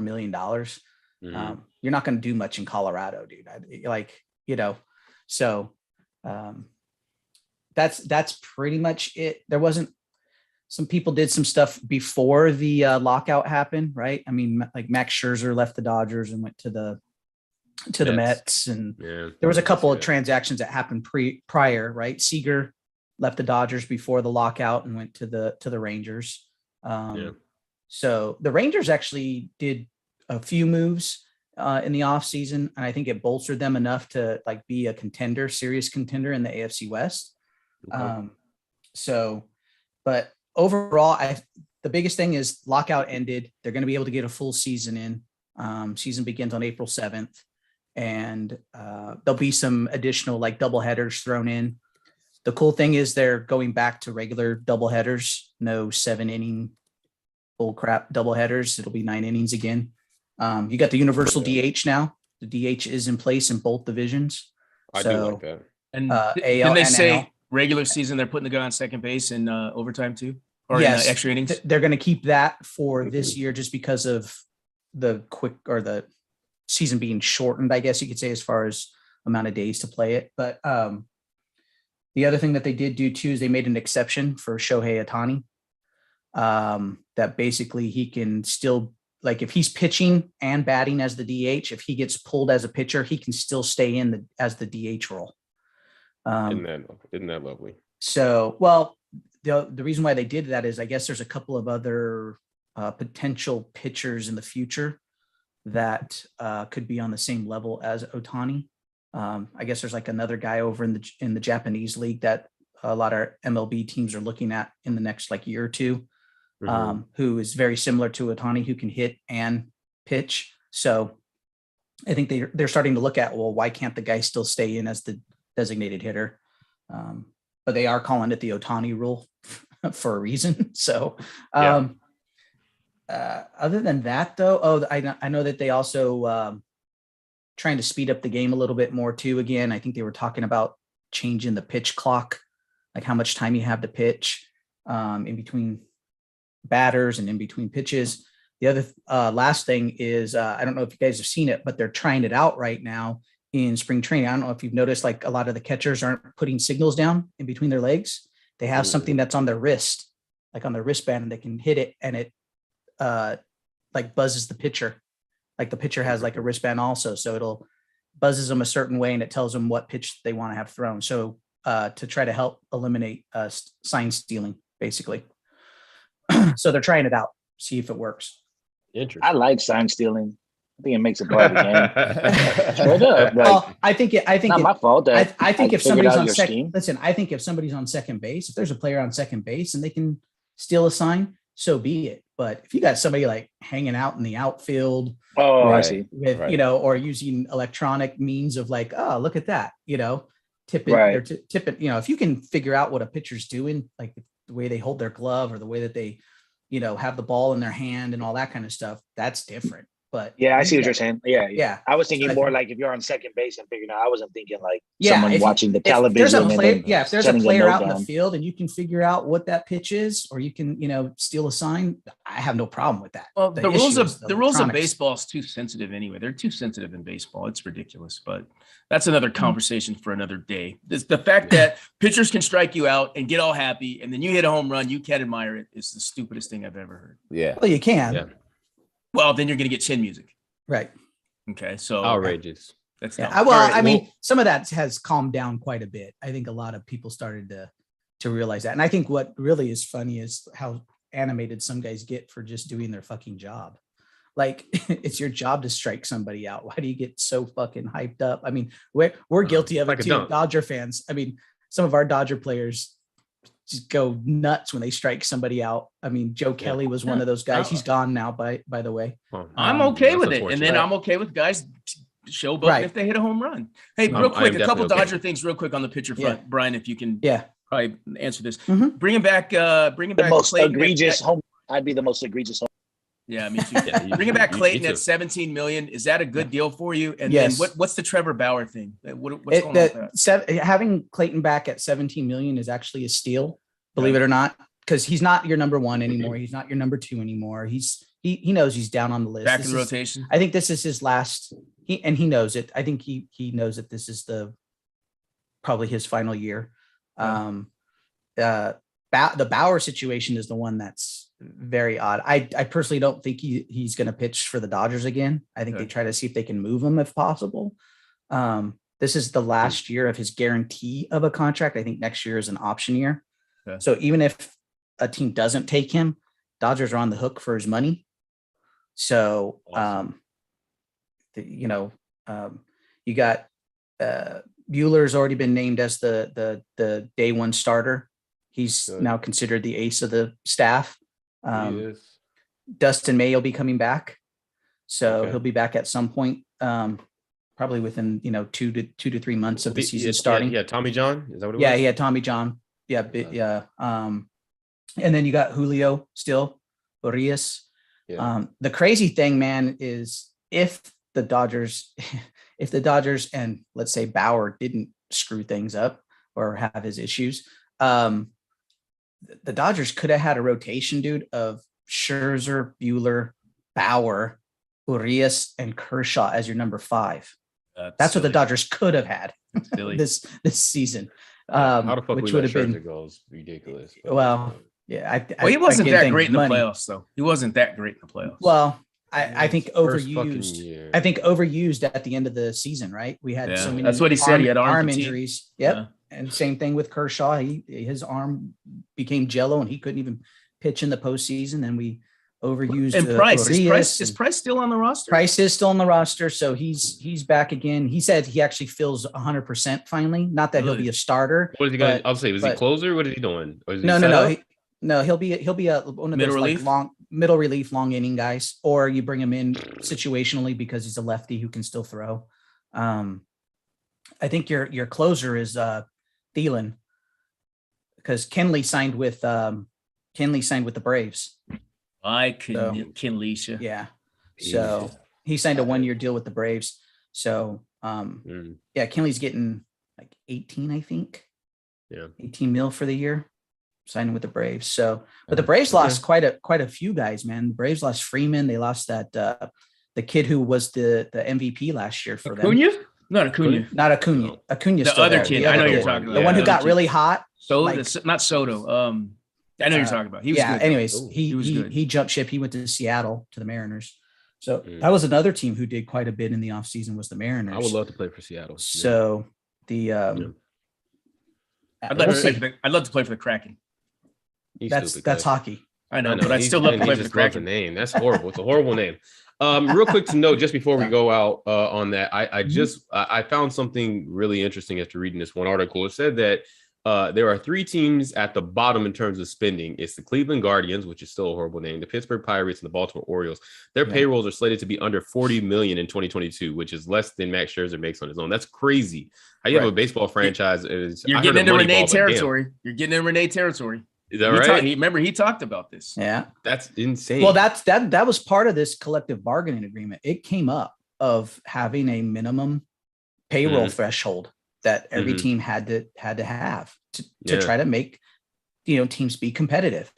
million. You're not going to do much in Colorado, dude. So that's pretty much it. There wasn't, some people did some stuff before the lockout happened, right? I mean, like Max Scherzer left the Dodgers and went to the Mets, and there was a couple of transactions that happened prior, right? Seager left the Dodgers before the lockout and went to the Rangers. So the Rangers actually did a few moves in the offseason, and I think it bolstered them enough to like be a contender, serious contender in the AFC West. But overall, the biggest thing is lockout ended. They're going to be able to get a full season in. Season begins on April 7th, and there'll be some additional like double headers thrown in. The cool thing is they're going back to regular double headers, no 7-inning bull crap double headers. It'll be 9 innings again. You got the universal DH now. The DH is in place in both divisions. I do like that. And AL didn't they and say NL. regular season they're putting the guy on second base in overtime too, or Yes. in extra innings? They're going to keep that for this year just because of the the season being shortened, I guess you could say, as far as amount of days to play it. But the other thing that they did do too is they made an exception for Shohei Ohtani, that basically he can still, like if he's pitching and batting as the DH, if he gets pulled as a pitcher, he can still stay in as the DH role. Isn't that lovely? So, well, the reason why they did that is I guess there's a couple of other potential pitchers in the future that could be on the same level as Ohtani. I guess there's like another guy over in the Japanese league that a lot of MLB teams are looking at in the next like year or two, who is very similar to Ohtani, who can hit and pitch. So I think they're starting to look at, well, why can't the guy still stay in as the designated hitter? But they are calling it the Ohtani rule for a reason. So other than that, though, I know that they also trying to speed up the game a little bit more too. Again, I think they were talking about changing the pitch clock, like how much time you have to pitch in between batters and in between pitches. The other last thing is, I don't know if you guys have seen it, but they're trying it out right now in spring training. I don't know if you've noticed, like a lot of the catchers aren't putting signals down in between their legs. They have something that's on their wrist, like on their wristband, and they can hit it and it like buzzes the pitcher. Like the pitcher has like a wristband also. So it'll buzzes them a certain way and it tells them what pitch they want to have thrown. So to try to help eliminate sign stealing, basically. So they're trying it out, see if it works. Interesting. I like sign stealing. I think it makes it part of the game. Straight up, like, Well, I think not my fault. That I think if figured somebody's out on your second, scheme. listen, I think if somebody's on second base, if there's a player on second base and they can steal a sign, so be it. But if you got somebody like hanging out in the outfield, Oh, I Right. see. with Right. or using electronic means of like, oh, look at that, tip it Right. or tip it, if you can figure out what a pitcher's doing, like the way they hold their glove or the way that they have the ball in their hand and all that kind of stuff, that's different. But Yeah, I see what you're saying. Yeah. Yeah. I was thinking So I more think- like if you're on second base and figuring out. I wasn't thinking like Yeah, someone if- watching the if there's television. a and player, then if there's a setting player note out in the down. field and you can figure out what that pitch is, or you can steal a sign, I have no problem with that. Well, The the rules issue is of the rules of electronics. baseball is too sensitive anyway. They're too sensitive in baseball. It's ridiculous, but that's another conversation for another day. The fact that pitchers can strike you out and get all happy, and then you hit a home run, you can't admire it. It's the stupidest thing I've ever heard. Yeah. Well, you can, Yeah. Well, then you're going to get chin music. right? Okay, so Outrageous. that's Yeah. dumb. Well, All right, I mean, some of that has calmed down quite a bit. I think a lot of people started to realize that, and I think what really is funny is how animated some guys get for just doing their fucking job. Like it's your job to strike somebody out. Why do you get so fucking hyped up? I mean, we're guilty of like it a too. dunk. Dodger fans. I mean, some of our Dodger players just go nuts when they strike somebody out. I mean, Joe Kelly was one of those guys. He's gone now, by the way. Well, I'm Um, okay that's with it, and then unfortunate. I'm okay with guys showbutting Right. if they hit a home run. Hey, I real am quick, a couple definitely okay. Dodger things, real quick on the pitcher front, Brian, if you can Yeah. probably answer this. Mhm. Bringing back The most Clayton at- egregious home. I'd be the most egregious home. Yeah, me too. Yeah, you- Bringing back you- Clayton you too. at 17 million. Is that a good deal for you? And Yes. then what's the Trevor Bauer thing? What's going on with that? Having Clayton back at 17 million is actually a steal, believe it or not. because he's not your number one anymore. He's not your number two anymore. He knows he's down on the list. Back This in is- rotation. I think this is his last. He knows it. I think he knows that this is probably his final year. Yeah. The Bauer situation is the one that's very odd. I personally don't think he's going to pitch for the Dodgers again. I think they try to see if they can move him if possible. This is the last year of his guarantee of a contract. I think next year is an option year. Okay. So even if a team doesn't take him, Dodgers are on the hook for his money. So, Awesome. you got Bueller's already been named as the day one starter. He's Good. now considered the ace of the staff. Yes. Dustin May will be coming back. So Okay. he'll be back at some point, probably within, 2 to 3 months of the season starting. Yeah, Tommy John. Is that what it Yeah, was? he had Tommy John. Yeah, Okay. yeah. And then you got Julio still, Urias. Yeah. The crazy thing, man, is if the Dodgers and let's say Bauer didn't screw things up or have his issues, the Dodgers could have had a rotation, dude, of Scherzer, Bueller, Bauer, Urias, and Kershaw as your number 5. That's what the Dodgers could have had silly. this season. How the fuck Which we would let have been Scherzer go is ridiculous. but, well, yeah. Well, he wasn't again, that think great in the money. playoffs, though. He wasn't that great in the playoffs. Well, I think first fucking overused. year. I think overused at the end of the season, right? We had so Yeah, many. that's what he said. He had arm fatigue. injuries. Yep. Yeah. And same thing with Kershaw. His arm became jello, and he couldn't even pitch in the postseason. And we overused. And Price Urias is and Price still on the roster? Price is still on the roster, so he's back again. He said he actually feels 100% finally. Not that he'll Really? be a starter. What is he going? but- I'll say, was he but- closer? What is he doing? Or is he No. setup? He'll be a one of Middle those like relief? long middle relief, long inning guys, or you bring him in situationally because he's a lefty who can still throw. I think your closer is Thielen, because Kenley signed with the Braves. I could So- Kinleisha. Yeah, so he signed a 1-year deal with the Braves. So Mm, yeah, Kenley's getting like 18, I think. Yeah. 18 mil for the year, signing with the Braves. So, but the Braves lost quite a few guys, man. The Braves lost Freeman. They lost that the kid who was the MVP last year for them. Acuna? Not Acuna. Not Acuna. No. Acuna's The still other there. kid. The I know other you're kid. talking about. The one who Yeah, got other really hot. Soto, like- not Soto. I know you're talking about. He was good. Anyways, Oh, he was good. he jumped ship. He went to Seattle to the Mariners. So Mm. that was another team who did quite a bit in the offseason was the Mariners. I would love to play for Seattle. So the I'd we'll love, to see. play for the, I'd love to play for the Kraken. He's That's stupid, that's guy. hockey. I know, I know, but I'd he's- still love to and play he for the just loves Kraken. name. That's horrible. It's a horrible name. Real quick to note, just before we go out on that, I found something really interesting after reading this one article. It said that there are 3 teams at the bottom in terms of spending. It's the Cleveland Guardians, which is still a horrible name, the Pittsburgh Pirates, and the Baltimore Orioles. Their Yeah. payrolls are slated to be under $40 million in 2022, which is less than Max Scherzer makes on his own. That's crazy. How you have a Right. baseball franchise is You're I heard getting of into Moneyball, Renee but damn. territory. You're getting in Renee territory. Is that right? Remember, he talked about this. Yeah. That's insane. Well, that was part of this collective bargaining agreement. It came up of having a minimum payroll Mhm. threshold that every Mhm. team had to have to Yeah. try to make teams be competitive.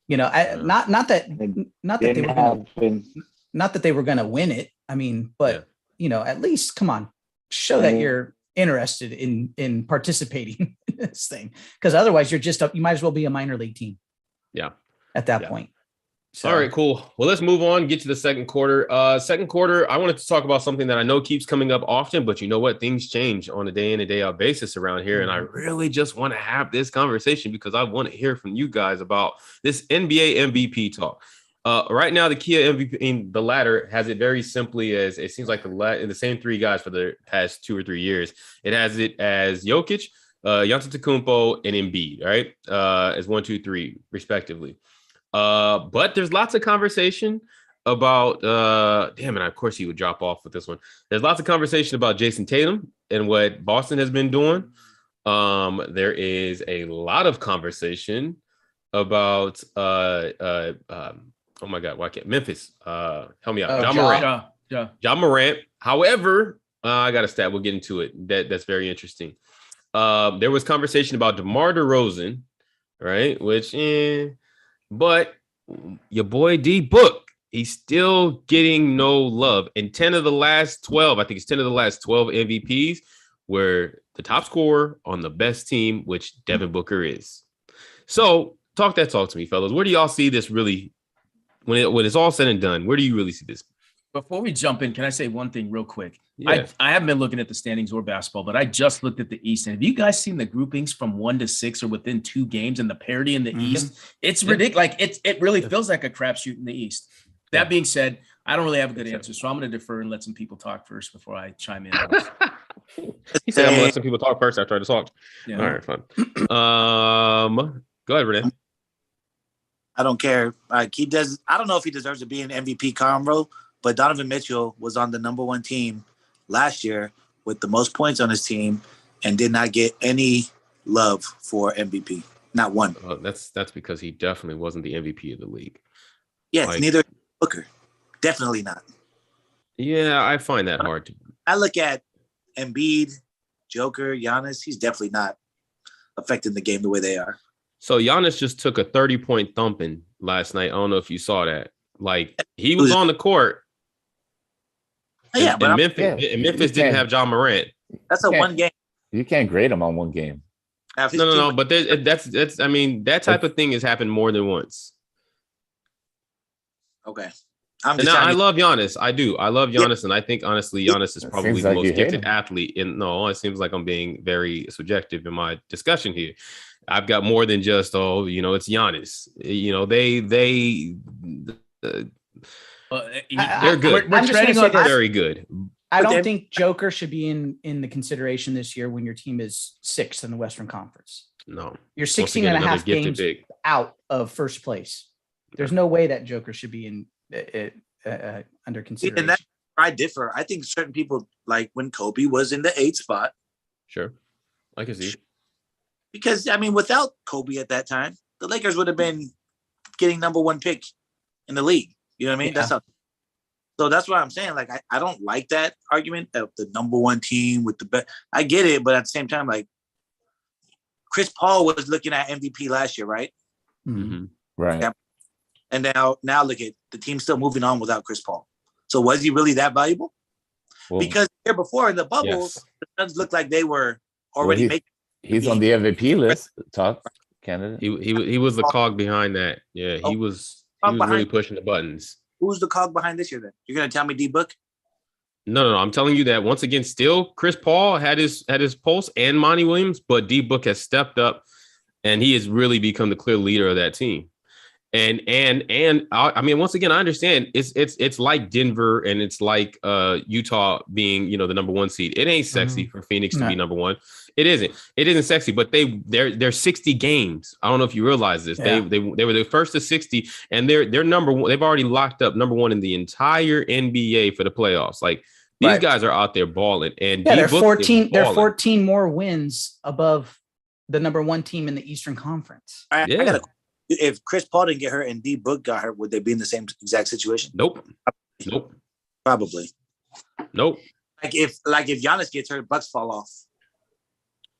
Yeah. Not that they Didn't were gonna, happen. not that they were going to win it. I mean, but at least come on, show that Mhm. you're interested in participating in this thing, because otherwise you might as well be a minor league team. Yeah. At that Yeah. point. So, All right, cool. Well, let's move on, get to the second quarter. Second quarter, I wanted to talk about something that I know keeps coming up often, but you know what? Things change on a day in and day out basis around here. And I really just want to have this conversation because I want to hear from you guys about this NBA MVP talk. Right now, the Kia MVP, in the ladder has it very simply as it seems like the same 3 guys for the past 2 or 3 years. It has it as Jokic, Antetokounmpo, and Embiid, right? As 1, 2, 3, respectively. But there's lots of conversation about damn it, of course he would drop off with this one. There's lots of conversation about Jason Tatum and what Boston has been doing. There is a lot of conversation about oh my god, why can't Memphis help me out? Oh, John Ja. Morant. Yeah. John Morant. However, I got a stat. We'll get into it. That's very interesting. There was conversation about DeMar DeRozan, right? But your boy D Book, he's still getting no love. And 10 of the last 12, I think it's 10 of the last 12 MVPs were the top scorer on the best team, which Devin Booker is. So talk to me, fellas. Where do y'all see this really when it's all said and done? Where do you really see this? Before we jump in, can I say one thing real quick? Yeah. I haven't been looking at the standings or basketball, but I just looked at the East. And have you guys seen the groupings from 1 to 6 or within 2 games and the parity in the East? It's ridiculous. Like it really feels like a crapshoot in the East. That being said, I don't really have a good answer, so I'm going to defer and let some people talk first before I chime in. He said, I'm gonna let some people talk first after I talk. Yeah. All right, fun. Go ahead, Renee. I don't care. Like he does. I don't know if he deserves to be in MVP convo, but Donovan Mitchell was on the number 1 team last year with the most points on his team and did not get any love for MVP. Not one. That's because he definitely wasn't the MVP of the league. Yes, Like- neither Booker. Definitely not. Yeah, I find that hard to. I look at Embiid, Joker, Giannis. He's definitely not affecting the game the way they are. So Giannis just took a 30-point thumping last night. I don't know if you saw that. Like he was on the court. Yeah, but Memphis You didn't can't- have John Morant. that's a Yeah. one game. You can't grade him on one game. Now, if his No. team- But that's. I mean, that type of thing has happened more than once. Okay. I'm And just I trying to- love Giannis. I do. I love Giannis, and I think honestly, Giannis is It probably seems the like most you hate gifted him. athlete. It seems like I'm being very subjective in my discussion here. I've got more than just it's Giannis. They're good. We're I'm just treading gonna on say this. Very good. I But don't then- think Joker should be in the consideration this year when your team is 6th in the Western Conference. No, You're Once 16 again, and a another half gifted games big. out of first place. There's no way that Joker should be in under consideration. that- I differ. I think certain people, like when Kobe was in the 8th spot, Sure, I can see. because I mean, without Kobe at that time, the Lakers would have been getting number 1 pick in the league. You know what I mean? Yeah. So that's what I'm saying. Like, I don't like that argument of the number 1 team with the best. I get it, but at the same time, like Chris Paul was looking at MVP last year, right? Mhm. Mhm. Right. Yeah. And now look at the team still moving on without Chris Paul. So was he really that valuable? Well, Because the year before in the bubble, Yes. the Suns looked like they were already he- making. he's on the MVP list. Top candidate. He was the cog behind that. Yeah, he was really behind- pushing the buttons. Who's the cog behind this year? Then you're gonna tell me D Book? No. I'm telling you that once again, still Chris Paul had his pulse and Monty Williams, but D Book has stepped up and he has really become the clear leader of that team. And I mean, once again, I understand it's like Denver and it's like Utah being the number 1 seed. It ain't sexy for Phoenix to be No. number 1. It isn't sexy, but they're 60 games. I don't know if you realize this. Yeah. They were the first to 60, and they're number 1. They've already locked up number 1 in the entire NBA for the playoffs. Like these Right. guys are out there balling, and Yeah, they're D-Book is 14. They're balling. 14 more wins above the number 1 team in the Eastern Conference. I Yeah. gotta, if Chris Paul didn't get hurt and D Book got hurt, would they be in the same exact situation? Nope. Probably. Nope. Like if Giannis gets hurt, Bucks fall off.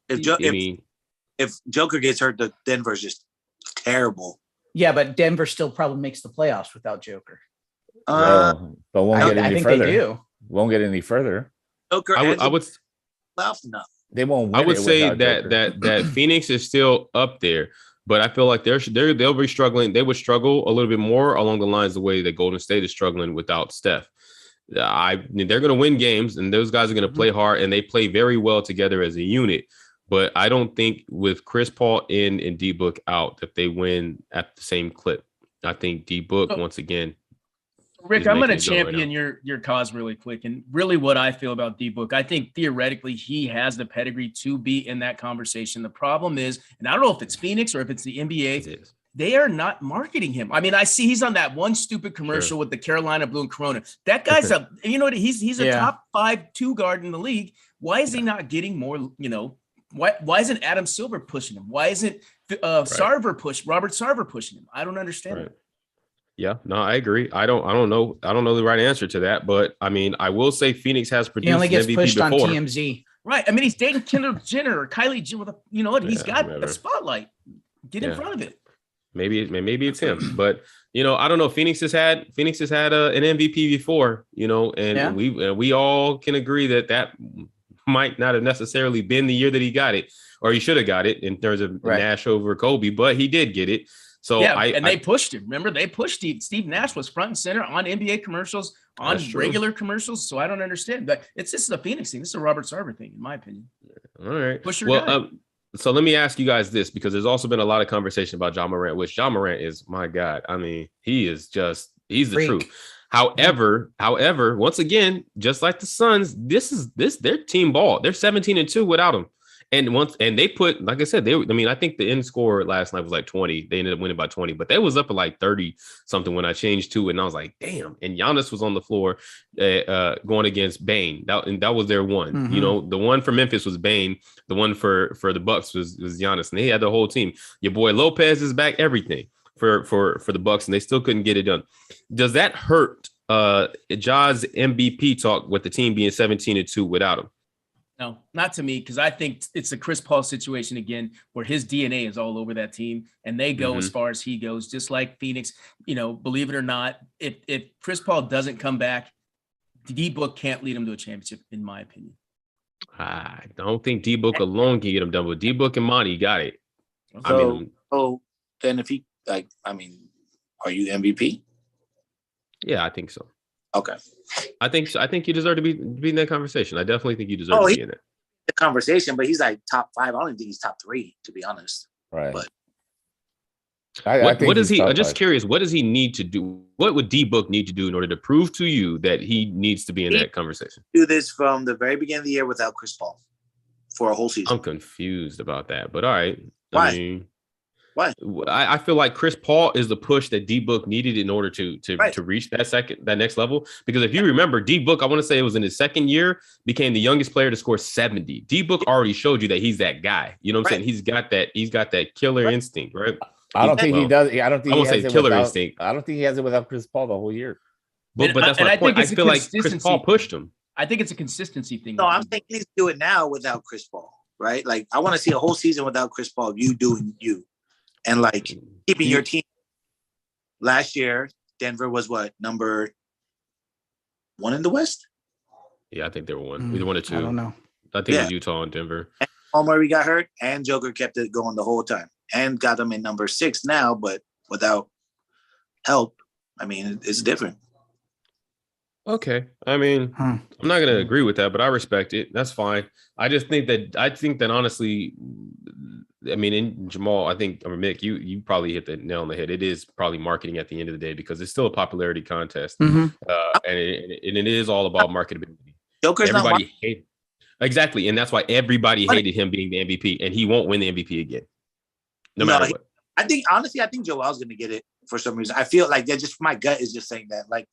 If Joker gets hurt, the Denver's just terrible. Yeah, but Denver still probably makes the playoffs without Joker. But won't get I any think further. they do. Won't get any further. Joker I would playoffs? No. They won't. I win would it say without Joker. that Phoenix is still up there, but I feel like they'll be struggling. They would struggle a little bit more along the lines the way that Golden State is struggling without Steph. They're going to win games, and those guys are going to play hard, and they play very well together as a unit. But I don't think with Chris Paul in and D Book out that they win at the same clip. I think D Book once again. Rick, He's I'm going to making it go right champion your cause really quick. And really what I feel about D-Book, I think theoretically he has the pedigree to be in that conversation. The problem is, and I don't know if it's Phoenix or if it's the NBA, they are not marketing him. I mean, I see he's on that one stupid commercial with the Carolina Blue and Corona. That guy's he's a top 5 2 guard in the league. Why is he not getting more, why isn't Adam Silver pushing him? Why isn't Robert Sarver pushing him? I don't understand it. Yeah, no, I agree. I don't know the right answer to that, but I mean, I will say Phoenix has produced He only gets MVP pushed before. on TMZ. Right. I mean, he's dating Kendall Jenner or Kylie Jenner with he's got whatever. the spotlight. Get in Yeah. front of it. Maybe it's him, but I don't know. Phoenix has had an MVP before, and Yeah. we all can agree that might not have necessarily been the year that he got it, or he should have got it in terms of Right. Nash over Kobe, but he did get it. So They pushed him. Remember, they pushed Steve Nash was front and center on NBA commercials, on That's true. regular commercials. So I don't understand. But this is a Phoenix thing. This is a Robert Sarver thing, in my opinion. all right. Push your guy. So let me ask you guys this, because there's also been a lot of conversation about John Morant, which John Morant is, my God. I mean, he's the Freak. truth. However, once again, just like the Suns, their team ball. They're 17-2 without him. And they put, like I said, I think the end score last night was like 20. They ended up winning by 20, but they was up at like 30 something when I changed to it. And I was like, damn. And Giannis was on the floor going against Bane. That was their one. Mhm. The one for Memphis was Bane. The one for the Bucks was Giannis. And they had the whole team. Your boy Lopez is back, everything for the Bucks, and they still couldn't get it done. Does that hurt Ja's MVP talk with the team being 17-2 without him? No, not to me, because I think it's a Chris Paul situation again, where his DNA is all over that team, and they go as far as he goes, just like Phoenix. Believe it or not, if Chris Paul doesn't come back, D-Book can't lead him to a championship, in my opinion. I don't think D-Book alone can get him done, but D-Book and Monty got it. So then if he are you MVP? Yeah, I think so. Okay. I think so. I think you deserve to be in that conversation. I definitely think you deserve to be in it. The conversation, but he's like top 5. I don't even think he's top 3, to be honest. Right. But What does he? I'm just five. curious. What does he need to do? What would D-Book need to do in order to prove to you that he needs to be in that conversation? Do this from the very beginning of the year without Chris Paul for a whole season. I'm confused about that, but all right. Why? Why? I feel like Chris Paul is the push that D-Book needed in order to reach that next level. Because if you remember, D-Book, I want to say it was in his second year, became the youngest player to score 70. D-Book already showed you that he's that guy. You know what I'm saying? He's got that killer instinct, right? I don't think he does. I don't think I he won't has say it killer without, instinct. I don't think he has it without Chris Paul the whole year. But that's my point. I feel like Chris Paul pushed him. I think it's a consistency thing. No, I'm saying he needs to do it now without Chris Paul, right? Like, I want to see a whole season without Chris Paul, you doing you. And like keeping your team. Last year, Denver was what, number 1 in the West? Yeah, I think they were one. Either 1 or 2. I don't know. I think it was Utah and Denver. And Paul Murray got hurt, and Joker kept it going the whole time, and got them in number 6 now, but without help, I mean, it's different. Okay. I mean, I'm not going to agree with that, but I respect it. That's fine. I think that honestly, I mean, in Jamal, Mick, you probably hit the nail on the head. It is probably marketing at the end of the day, because it's still a popularity contest. And it is all about marketability. Joker's everybody hated. Exactly. And that's why everybody hated him being the MVP, and he won't win the MVP again. No matter what. I think Joel's going to get it for some reason. I feel like my gut is just saying that. Like,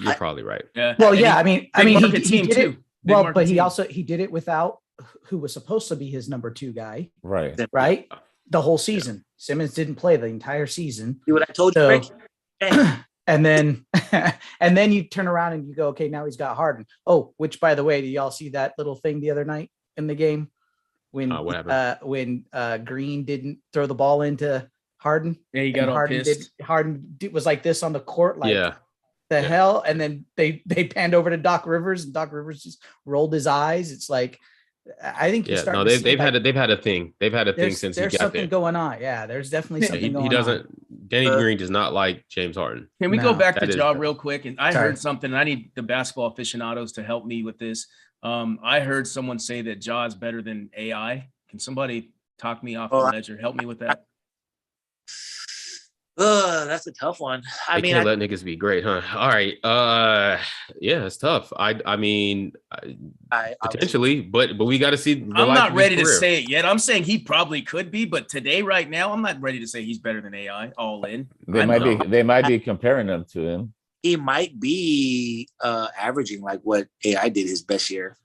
you're probably right. Yeah. Well, yeah. I mean, he did it. Well, but he did it without who was supposed to be his number 2 guy. Right. Right. The whole season. Simmons didn't play the entire season. See what I told you, Rick? And then you turn around and you go, okay, now he's got Harden. Oh, which, by the way, did y'all see that little thing the other night in the game when Green didn't throw the ball into Harden? Yeah, he got all pissed. Harden was like this on the court, like the hell. And then they panned over to Doc Rivers, and Doc Rivers just rolled his eyes. It's like, I think they've had a thing. They've had a thing since he got there. There's something going on. Yeah, there's definitely something going on. He doesn't. Danny Green does not like James Harden. Can we go back to Ja real quick? And I heard something, and I need the basketball aficionados to help me with this. I heard someone say that Ja is better than AI. Can somebody talk me off the ledge or help me with that? That's a tough one. I can't let niggas be great, huh? All right. Yeah, it's tough. I mean, potentially, but we got to see. I'm not ready to say it yet. I'm saying he probably could be, but today, right now, I'm not ready to say he's better than AI. All in. They might be comparing them to him. He might be averaging like what AI did his best year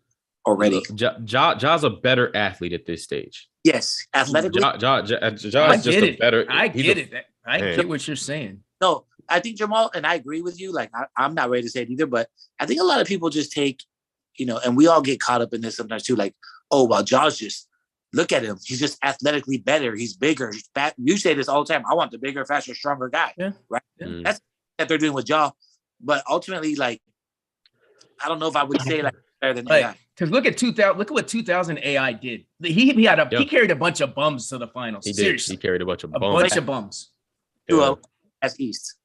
already. Ja's a better athlete at this stage. Yes, athletically. Ja is just a better. I get it. I get what you're saying. No, I think Jamal, and I agree with you. Like, I'm not ready to say it either, but I think a lot of people just take, and we all get caught up in this sometimes too. Like, oh, well, Ja's just look at him. He's just athletically better. He's bigger. He's fat. You say this all the time. I want the bigger, faster, stronger guy. Yeah. Right. Mm. That's what they're doing with Ja. But ultimately, like, I don't know if I would say like better than AI. Because look at 2000. Look at what 2000 AI did. He carried a bunch of bums to the finals. He did. Seriously, He carried a bunch of a bums. bunch of bums. Duo as East.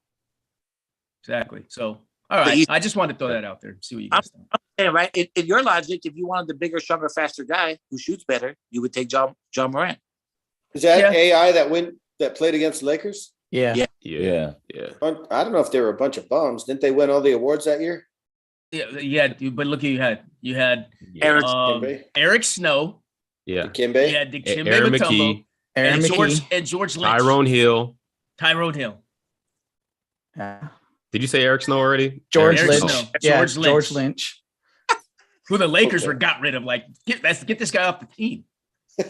Exactly. So, all right. I just wanted to throw that out there. See what you guys think. Yeah, right. In your logic, if you wanted the bigger, stronger, faster guy who shoots better, you would take John Morant. Is that Yeah. AI that played against the Lakers? Yeah. Yeah. Yeah. I don't know if they were a bunch of bums. Didn't they win all the awards that year? Yeah. But look, you had Eric Kimbe? Eric Snow. Yeah. Kimbe? You had Dikembe Aaron Mutombo, McKee, Aaron McKee. and George Lynch. Tyrone Hill. Yeah. Did you say Eric Snow already? George Eric Lynch. Snow. Yeah, George Lynch. George Lynch. Who the Lakers Okay. were got rid of. Like, get this guy off the team.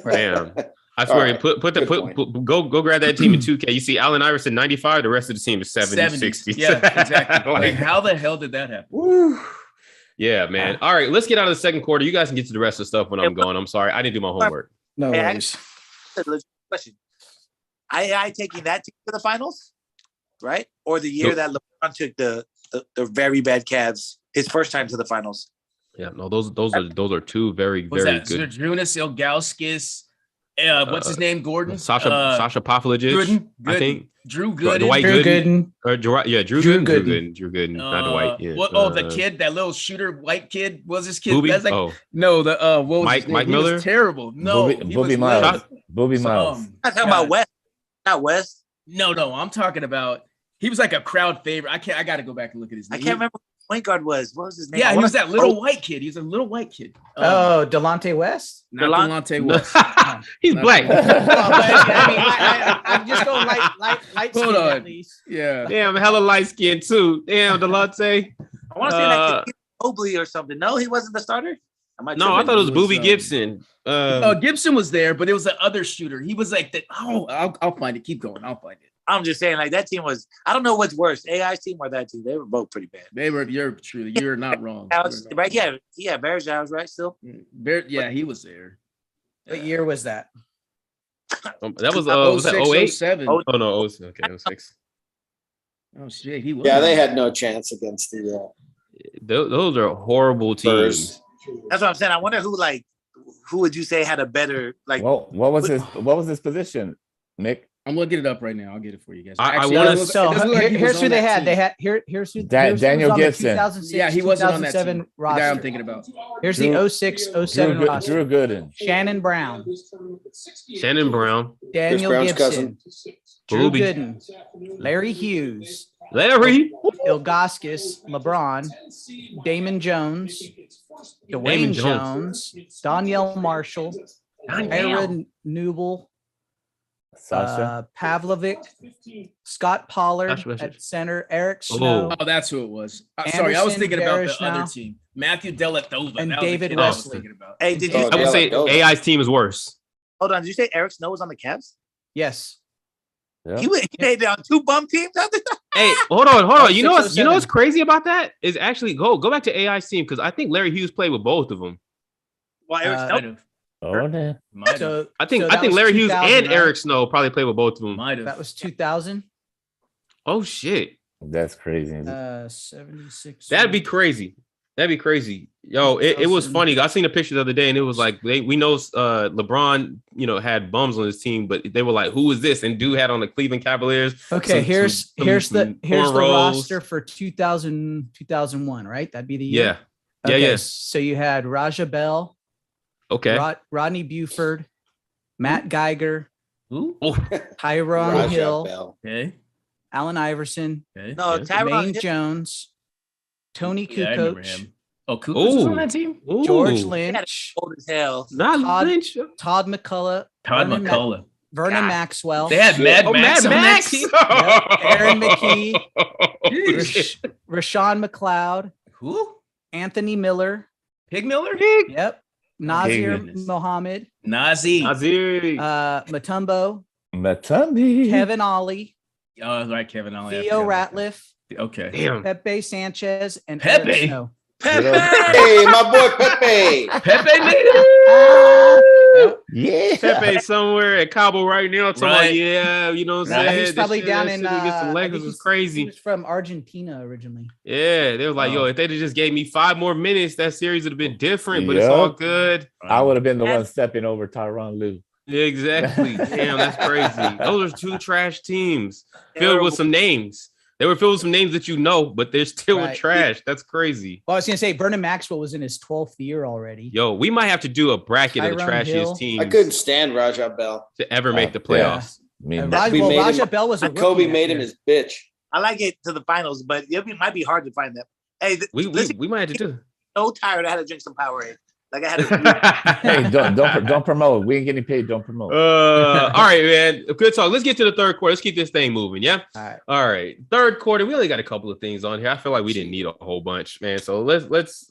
Damn. I All swear, right. go grab that team in 2K. You see Allen Iverson 95, the rest of the team is 70, 60. Yeah, exactly. Like, Like, how the hell did that happen? woo. Yeah, man. All right, let's get out of the second quarter. You guys can get to the rest of the stuff when I'm gone. I'm sorry. I didn't do my homework. No Hey, worries. Question. AI taking that team to the finals, right? Or the year Nope. that LeBron took the very bad Cavs his first time to the finals. Yeah, no, those are two very, Was very that good. Zydrunas Ilgauskas? What's his name? Gordon? Sasha Pavlovic, Gooden. I think. Drew Gooden. Dwight Drew Gooden. Gooden. Drew Drew Gooden. Drew Gooden, not Dwight. Yeah. The kid, that little shooter, white kid, was his kid? Booby? That's like Oh, no, the what was Mike- his name? Mike He was Miller? terrible. No, he Booby was Miles. little. Booby Miles. Um, I'm talking about West, not West. No, I'm talking about. He was like a crowd favorite. I got to go back and look at his I name. can't remember who point guard was. What was his name? Yeah, I he wanna- was that little white kid. He was a little white kid. Oh, Delonte West. not Delonte West. he's Not- black. Well, but, I mean, I'm just going light Hold skin on. at least. Yeah. Damn, hella light skinned too. Damn, Delonte. I want to say like Mobley or something. No, he wasn't the starter. No, I thought it was Booby was, Gibson. Gibson was there, but it was the other shooter. He was like that. Oh, I'll find it. Keep going. I'll find it. I'm just saying, like that team was. I don't know what's worse, AI's team or that team. They were both pretty bad. You're not wrong. Alex, right? Yeah, Bergeron was right still. Yeah, he was there. What year was that? That was that 08? 07. Oh, Oh no, 06. Okay, 06. Oh shit, he was. Yeah, they had no chance against the Those are horrible teams. Spurs. That's what I'm saying. I wonder who would you say had a better like? Well, what was his position, Nick? I'm looking it up right now. I'll get it for you guys. I Actually, wanna- it doesn't So look like he was here's who on they that had. team. They had here's who. Da- here's who Daniel was on the Gibson. 2006, Yeah, he wasn't on that 2007 team. The roster. guy I'm thinking about. Here's Drew- the 06, 07 roster. Drew Gooden. Shannon Brown, Shannon Brown, Daniel Brown's Gibson, Drew Booby. Gooden, Larry Hughes, Larry. Ilgauskas, LeBron, Damon Jones, Dwayne Damon Jones. Jones, Danielle Marshall, Ira Newell, Sasha. Pavlovic, Scott Pollard Sasha. at center, Eric Snow, Oh, that's who it was. Sorry, I was Anderson, thinking about the Barishnow, other team. Matthew Dellavedova and That was the David kid I was Wesley. thinking about. Hey, did you? Oh, I would say Dellavedova. AI's team is worse. Hold on. Did you say Eric Snow was on the Cavs? Yes. Yeah. He made it on two bum teams. Hey, hold on. You know 607. what's crazy about that is actually go back to AI's team because I think Larry Hughes played with both of them. Well, Eric Uh, Snow. Might have. Oh, man. Might have. So I think so I that think was Larry Hughes 2000, and right? Eric Snow probably played with both of them. Might have. That was 2000. Oh shit, That's crazy. 76. that'd be crazy. That'd be crazy. Yo, it was funny. I seen a picture the other day, and it was like we know LeBron, had bums on his team, but they were like, "Who is this?" And dude had on the Cleveland Cavaliers. Okay, here's some the cornrows. roster for 2001, right? That'd be the year. Yeah, yeah, Okay, yeah. So you had Raja Bell, Okay. Rodney Buford, Matt Geiger, Who? Oh, Tyrone Raja Hill, Bell. Okay. Allen Iverson, Okay. No, Yeah. Tyrone Jermaine Hill- Jones, Tony Yeah, I remember Kukoc, him. Oh, Kukoc was Ooh. on that team? George ooh. Lynch, old as hell. Not Todd- Lynch. Todd McCullough, Todd Vernon McCullough. Vernon God. Maxwell, They had Mad Oh, Max Mad on Max. that team? Aaron McKee, Jeez. Rashawn McLeod, Who? Anthony Miller. Pig Miller? Yep. Nazir goodness. Mohammed, Nazi. Nazir. Matumbo, Matumbi. Kevin Ollie, Oh, right, Kevin Ollie. I Theo forgot about Ratliff, that. Okay. Damn. Pepe Sanchez, and Pepe? Eric Snow. Pepe. Hey, my boy Pepe. Pepe made it. Yeah. Pepe somewhere at Cabo right now. Talking about, Right. yeah, you know what I'm No, saying? he's This probably shit- down that in shit against the I Lakers think was He crazy. was from Argentina originally. Yeah, they were like, yo, Oh. if they'd have just gave me 5 more minutes, that series would have been different, but it's all Yep. good. I would have been the one stepping over Tyronn Lue. Yeah, exactly. Damn, that's crazy. Those are 2 trash teams filled Terrible. with some names. They were filled with some names that you know, but they're still Right. trash. That's crazy. Well, I was gonna say Vernon Maxwell was in his 12th year already. Yo, we might have to do a bracket of the Tyronn Hill. trashiest teams I couldn't stand Raja Bell. to ever make the Yeah. playoffs. I mean, We made him- Raja Bell was a Kobe rookie made that him year. his bitch. I like it to the finals, but it might be hard to find that. Hey, We might have to do. so tired. I had to drink some Powerade. Like I had to. hey, don't promote. We ain't getting paid. Don't promote. All right, man. Good talk. Let's get to the third quarter. Let's keep this thing moving. Yeah. All right. All right. Third quarter. We only got a couple of things on here. I feel like we didn't need a whole bunch, man. So let's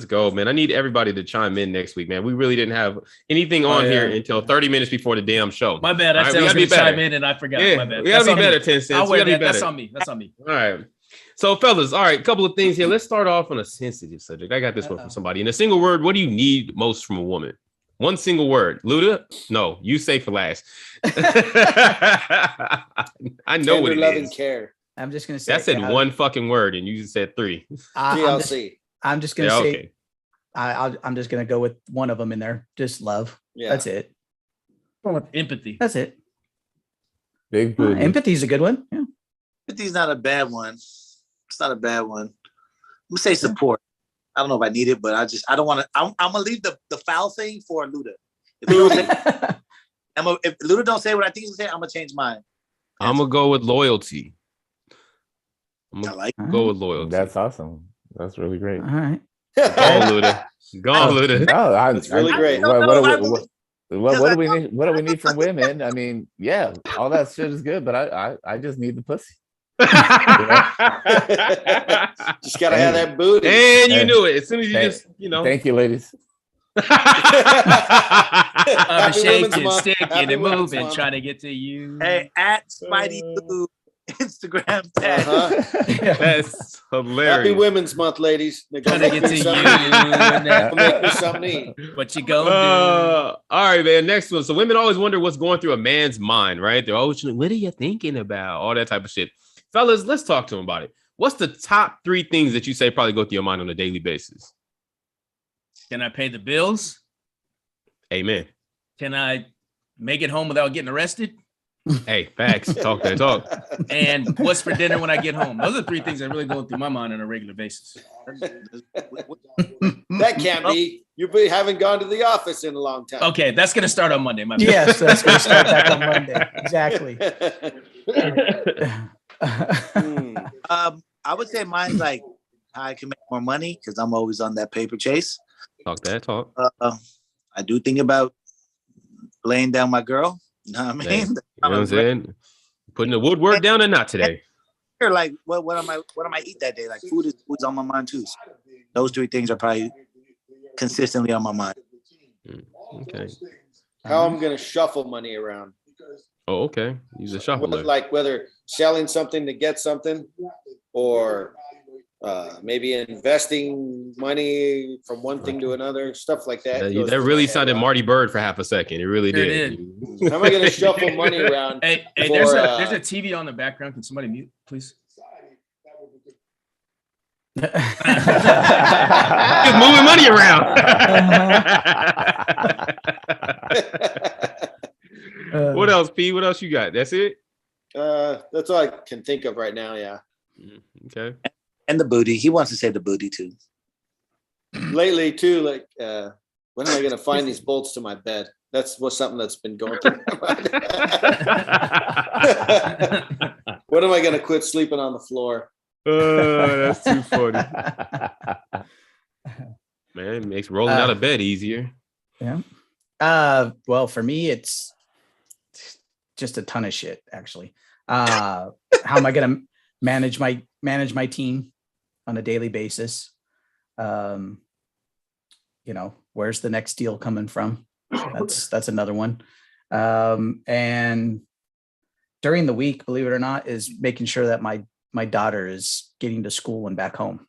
go, man. I need everybody to chime in next week, man. We really didn't have anything on here until 30 minutes before the damn show. My bad. I All right, said we I was gotta be going to chime better. in and I forgot. Yeah, My bad. we gotta That's be on better, me. 10 cents. I'll We wear gotta be that. That's better. on me. That's on me. All right. So, fellas, all right, a couple of things here. Let's start off on a sensitive subject. I got this one from somebody. In a single word, what do you need most from a woman? One single word. Luda? No, you say for last. I know what Tender it loving is. care. I'm just gonna say That said yeah, one fucking word, and you just said 3. I'm just, TLC. I'm just gonna Yeah, say okay. I'm just gonna go with one of them in there. Just love. Yeah. That's it. Empathy. That's it. Big booty. Empathy is a good one. Yeah. 50's not a bad one. It's not a bad one. I'm gonna say support. I don't know if I need it, but I don't want to. I'm gonna leave the foul thing for Luda. If Luda don't say what I think he's saying, I'm gonna change mine. I'm gonna go with loyalty. I'm I gonna like. go with loyalty. That's awesome. That's really great. All right. Go on, Luda. Go on, Luda. No, That's really great. What do we need? What do we need from women? I mean, yeah, all that shit is good, but I just need the pussy. Just gotta have that booty. And you Hey. knew it as soon as you Hey. just, you know. Thank you, ladies. I'm Happy Women's shaking, Month. sticking, Happy and Women's moving, Month. trying to get to you. Hey, at Spidey Blue Instagram tag. Uh-huh. That's Happy hilarious. Women's Month, ladies. They're Trying gonna to make get me to something you. to eat. Now. Gonna make me something to eat. What you gonna All right, man. Next one. So women always wonder what's going through a man's mind, right? They're always like, what are you thinking about? All that type of shit. Fellas, let's talk to him about it. What's the top 3 things that you say probably go through your mind on a daily basis? do? Can I pay the bills? Amen. Can I make it home without getting arrested? Hey, facts. Talk that talk. And what's for dinner when I get home? Those are 3 things that really go through my mind on a regular basis. That can't be. Haven't gone to the office in a long time. Okay, that's gonna start on Monday. My bad. Yes, that's gonna start back on Monday. Exactly. Hmm. I would say mine's like how I can make more money because I'm always on that paper chase. Talk that talk. I do think about laying down my girl. You know what I mean? Hey, you know what I'm saying? Putting the woodwork down or not today? Like what am I eat that day? Like food's on my mind too. So those 3 things are probably consistently on my mind. Okay. How I'm gonna shuffle money around. Oh, okay. Use a shuffler. Like whether selling something to get something or maybe investing money from one thing to another, stuff like that. goes That through really my head sounded a lot. Marty Bird for half a second. It really Sure did. How am I gonna shuffle money around? Hey, For, there's a TV on the background. Can somebody mute, please? He's moving money around. What else, P? What else you got? That's it? That's all I can think of right now. Yeah. Okay. And the booty. He wants to say the booty too. Lately too, like when am I gonna find these bolts to my bed? That's something that's been going through my mind. When am I gonna quit sleeping on the floor? That's too funny. Man, it makes rolling out of bed easier. Yeah. Well, for me, it's just a ton of shit, actually. How am I gonna manage my team on a daily basis? You know, where's the next deal coming from? That's another one. And during the week, believe it or not, is making sure that my daughter is getting to school and back home.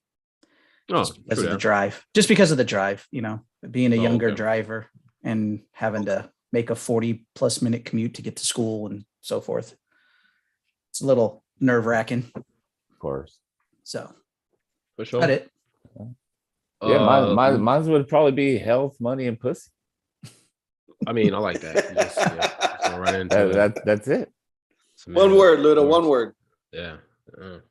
Oh, Because of the drive, just because of the drive, you know, being a Oh, younger okay. driver. and having to make a 40+ minute commute to get to school and so forth. It's a little nerve wracking. Of course. So For sure. got it. Yeah, mine would probably be health, money, and pussy. I mean, I like that. Just gonna run into it. That's it. One word, Ludo, one word. Yeah.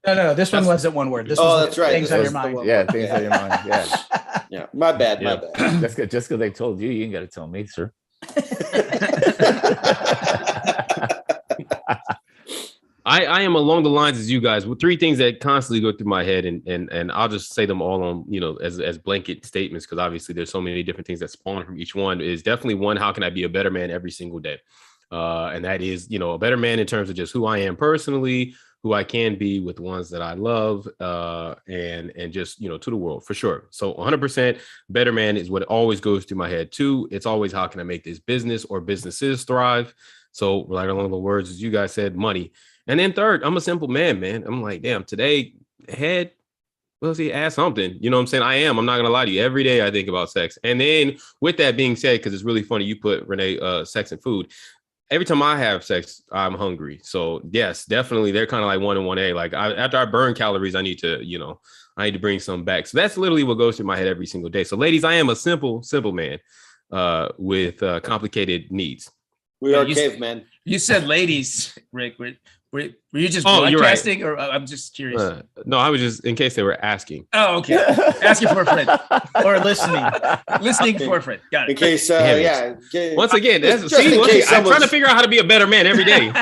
No, this one wasn't one word. This Oh, was that's right. things This on was your the mind. one. Yeah, things on your mind. Yeah. Yeah, my bad, Yeah. my bad. Just because they told you, you ain't got to tell me, sir. I am along the lines as you guys with three things that constantly go through my head, and I'll just say them all on, as blanket statements, because obviously there's so many different things that spawn from each one. Is definitely one, how can I be a better man every single day? And that is, a better man in terms of just who I am personally, who I can be with the ones that I love, and just, to the world, for sure. So 100% better man is what always goes through my head. Two, it's always, how can I make this business or businesses thrive? So right along the words, as you guys said, money. And then third, I'm a simple man. I'm like, damn, today, head, well, see, ask something. You know what I'm saying? I'm not going to lie to you. Every day I think about sex. And then with that being said, because it's really funny, you put, Renee, sex and food. Every time I have sex, I'm hungry. So yes, definitely. They're kind of like 1 and 1A. Like after I burn calories, I need to bring some back. So that's literally what goes through my head every single day. So ladies, I am a simple man with complicated needs. We are You- cavemen. You said ladies, Rick. Were you just Oh, you're right. broadcasting, or I'm just curious? No, I was just in case they were asking. Oh, okay. Asking for a friend Or listening. listening for a friend. Got In it. case, Damn it. yeah. in case- Once again, Just in case I'm trying to someone's- figure out how to be a better man every day.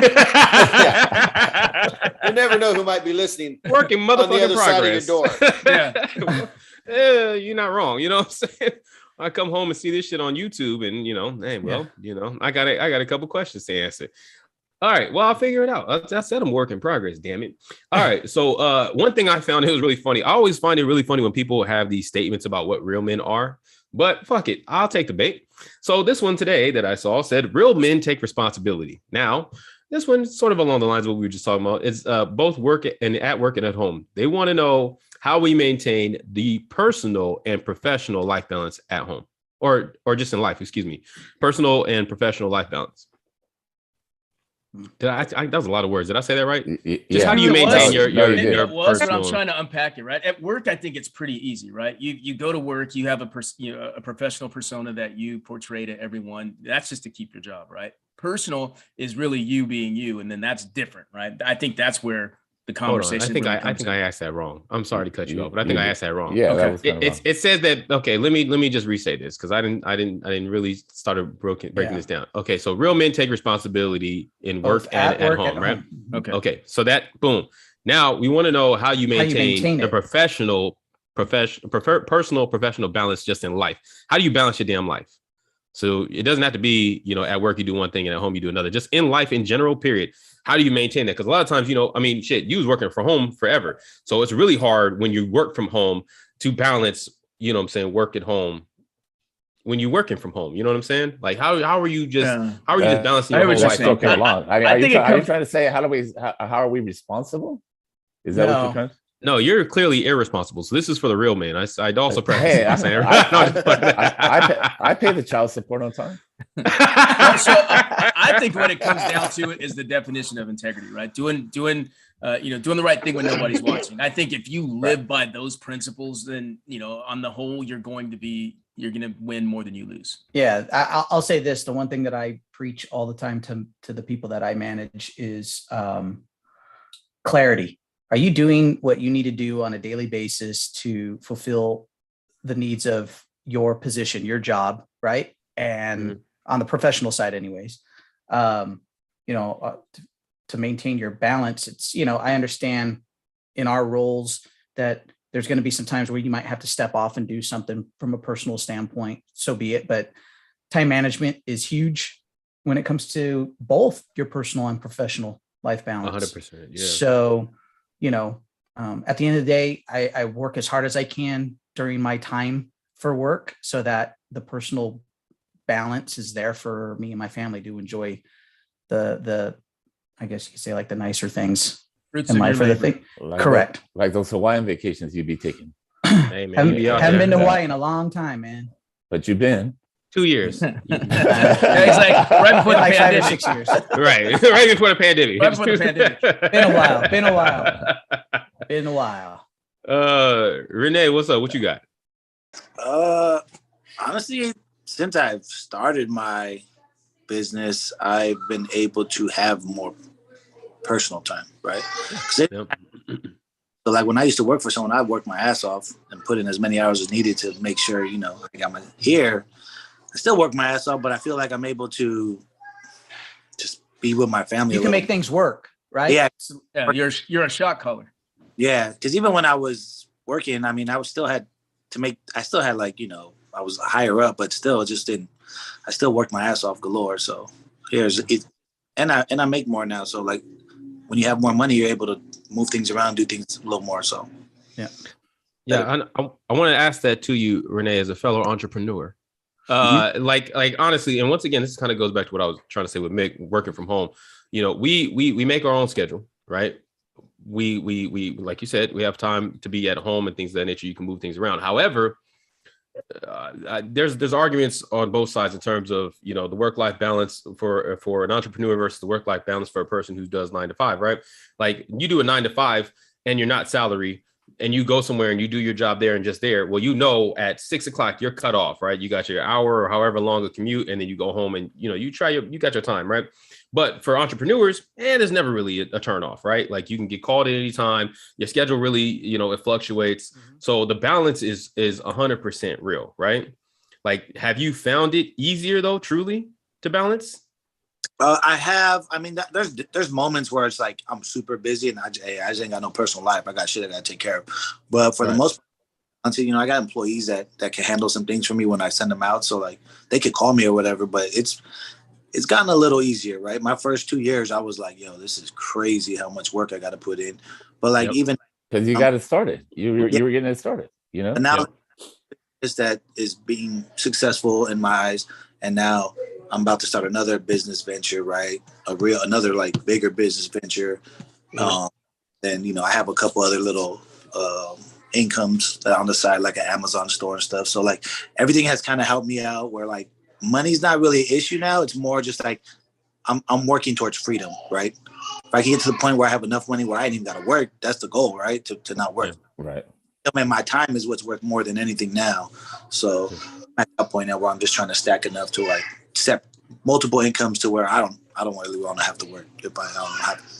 You never know who might be listening. Working On the motherfucking other side of your progress. door. Yeah. You're not wrong. You know what I'm saying? I come home and see this shit on YouTube, and hey, well, I got a couple questions to answer. All right, well, I'll figure it out. I said I'm work in progress, damn it. All right, so one thing I found, it was really funny. I always find it really funny when people have these statements about what real men are, but fuck it, I'll take the bait. So this one today that I saw said, real men take responsibility. Now, this one's sort of along the lines of what we were just talking about. It's both work and at work and at home. They want to know how we maintain the personal and professional life balance at home, or just in life, excuse me, personal and professional life balance. That was a lot of words. Did I say that right? Just how do you It was. maintain your It was, but I'm personal? trying to unpack it, right? At work, I think it's pretty easy, right? You go to work, you have a professional persona that you portray to everyone. That's just to keep your job, right? Personal is really you being you, and then that's different, right? I think that's where the Hold on. conversation. I think really I comes think in. I asked that wrong. I'm sorry to cut you off, but I think I asked that wrong. Yeah, Okay. that was kind of It says that. Okay, let me just re-say this, because I didn't really start breaking Yeah. this down. Okay, so real men take responsibility in work Both and at work, home, right? Okay. Okay, so that boom. Now we want to know how you maintain, maintain the it. personal professional balance just in life. How do you balance your damn life? So it doesn't have to be, at work you do one thing and at home you do another. Just in life in general, period. How do you maintain that? Because a lot of times, you was working from home forever. So it's really hard when you work from home to balance, work at home when you're working from home. You know what I'm saying? Like how are you just balancing I your hear whole what you're life? saying. okay along. I mean, I are think you, it are you comes- trying to say how are we responsible? Is that what No. you're trying to? No, you're clearly irresponsible. So this is for the real man. I'd also practice. Hey, my saying. I pay the child support on time. So I think what it comes down to is the definition of integrity, right? Doing the right thing when nobody's watching. I think if you live by those principles, then on the whole, you're going to win more than you lose. Yeah, I'll say this. The one thing that I preach all the time to the people that I manage is clarity. Are you doing what you need to do on a daily basis to fulfill the needs of your position, your job, right? And on the professional side anyways, to maintain your balance, it's, I understand in our roles that there's going to be some times where you might have to step off and do something from a personal standpoint, so be it. But time management is huge when it comes to both your personal and professional life balance. 100%. Yeah. So, at the end of the day, I work as hard as I can during my time for work so that the personal balance is there for me and my family to enjoy the I guess you could say, like, the nicer things Fruits in of life your for the labor. thing. Like Correct. Like those Hawaiian vacations you'd be taking, Hey, man, you be out Haven't there. been to Hawaii in a long time, man. but you've been. 2 years. Yeah, it's like right before the Like 5 or pandemic. 6 years. Right. Right before the pandemic. Right before the pandemic. Been a while. Been a while. Been a while. Renee, what's up? What you got? Honestly, since I've started my business, I've been able to have more personal time, right? Yep. So like when I used to work for someone, I'd work my ass off and put in as many hours as needed to make sure, you know, I got my here. I still work my ass off, but I feel like I'm able to just be with my family. You a can little. make things work, right? Yeah. Yeah, you're a shot caller. Yeah. Because even when I was working, I mean, I still had like, you know, I was higher up, but still I still worked my ass off galore. So here's it. And I make more now. So like when you have more money, you're able to move things around, do things a little more. So Yeah, I want to ask that to you, Renee, as a fellow entrepreneur. Like honestly, and once again, this kind of goes back to what I was trying to say with Mick working from home. You know, we make our own schedule, right? We like you said, we have time to be at home and things of that nature. You can move things around. However, there's arguments on both sides in terms of, you know, the work-life balance for an entrepreneur versus the work-life balance for a person who does 9 to 5, right? Like you do a 9 to 5 and you're not salary and you go somewhere and you do your job there and just there. Well, you know, at 6 o'clock, you're cut off, right? You got your hour or however long a commute, and then you go home and, you know, you got your time, right? But for entrepreneurs, there's never really a turn off, right? Like you can get called at any time. Your schedule really, you know, it fluctuates. Mm-hmm. So the balance is 100% real, right? Like, have you found it easier though, truly, to balance? I have. I mean, there's moments where it's like I'm super busy and I just ain't got no personal life. I got shit I got to take care of. But for the most part, you know, I got employees that can handle some things for me when I send them out. So like they could call me or whatever. But it's gotten a little easier, right? My first 2 years, I was like, yo, this is crazy how much work I got to put in. But like even because you got it started, you were getting it started, you know. And now that is being successful in my eyes, and now I'm about to start another business venture, right? Another like bigger business venture. And you know, I have a couple other little incomes on the side, like an Amazon store and stuff. So like everything has kind of helped me out where like money's not really an issue now. It's more just like I'm working towards freedom, right? If I can get to the point where I have enough money where I ain't even got to work, that's the goal, right? To not work. Yeah, right. I mean, my time is what's worth more than anything now. So at that point now where I'm just trying to stack enough to like set multiple incomes to where I don't really want to have to work if I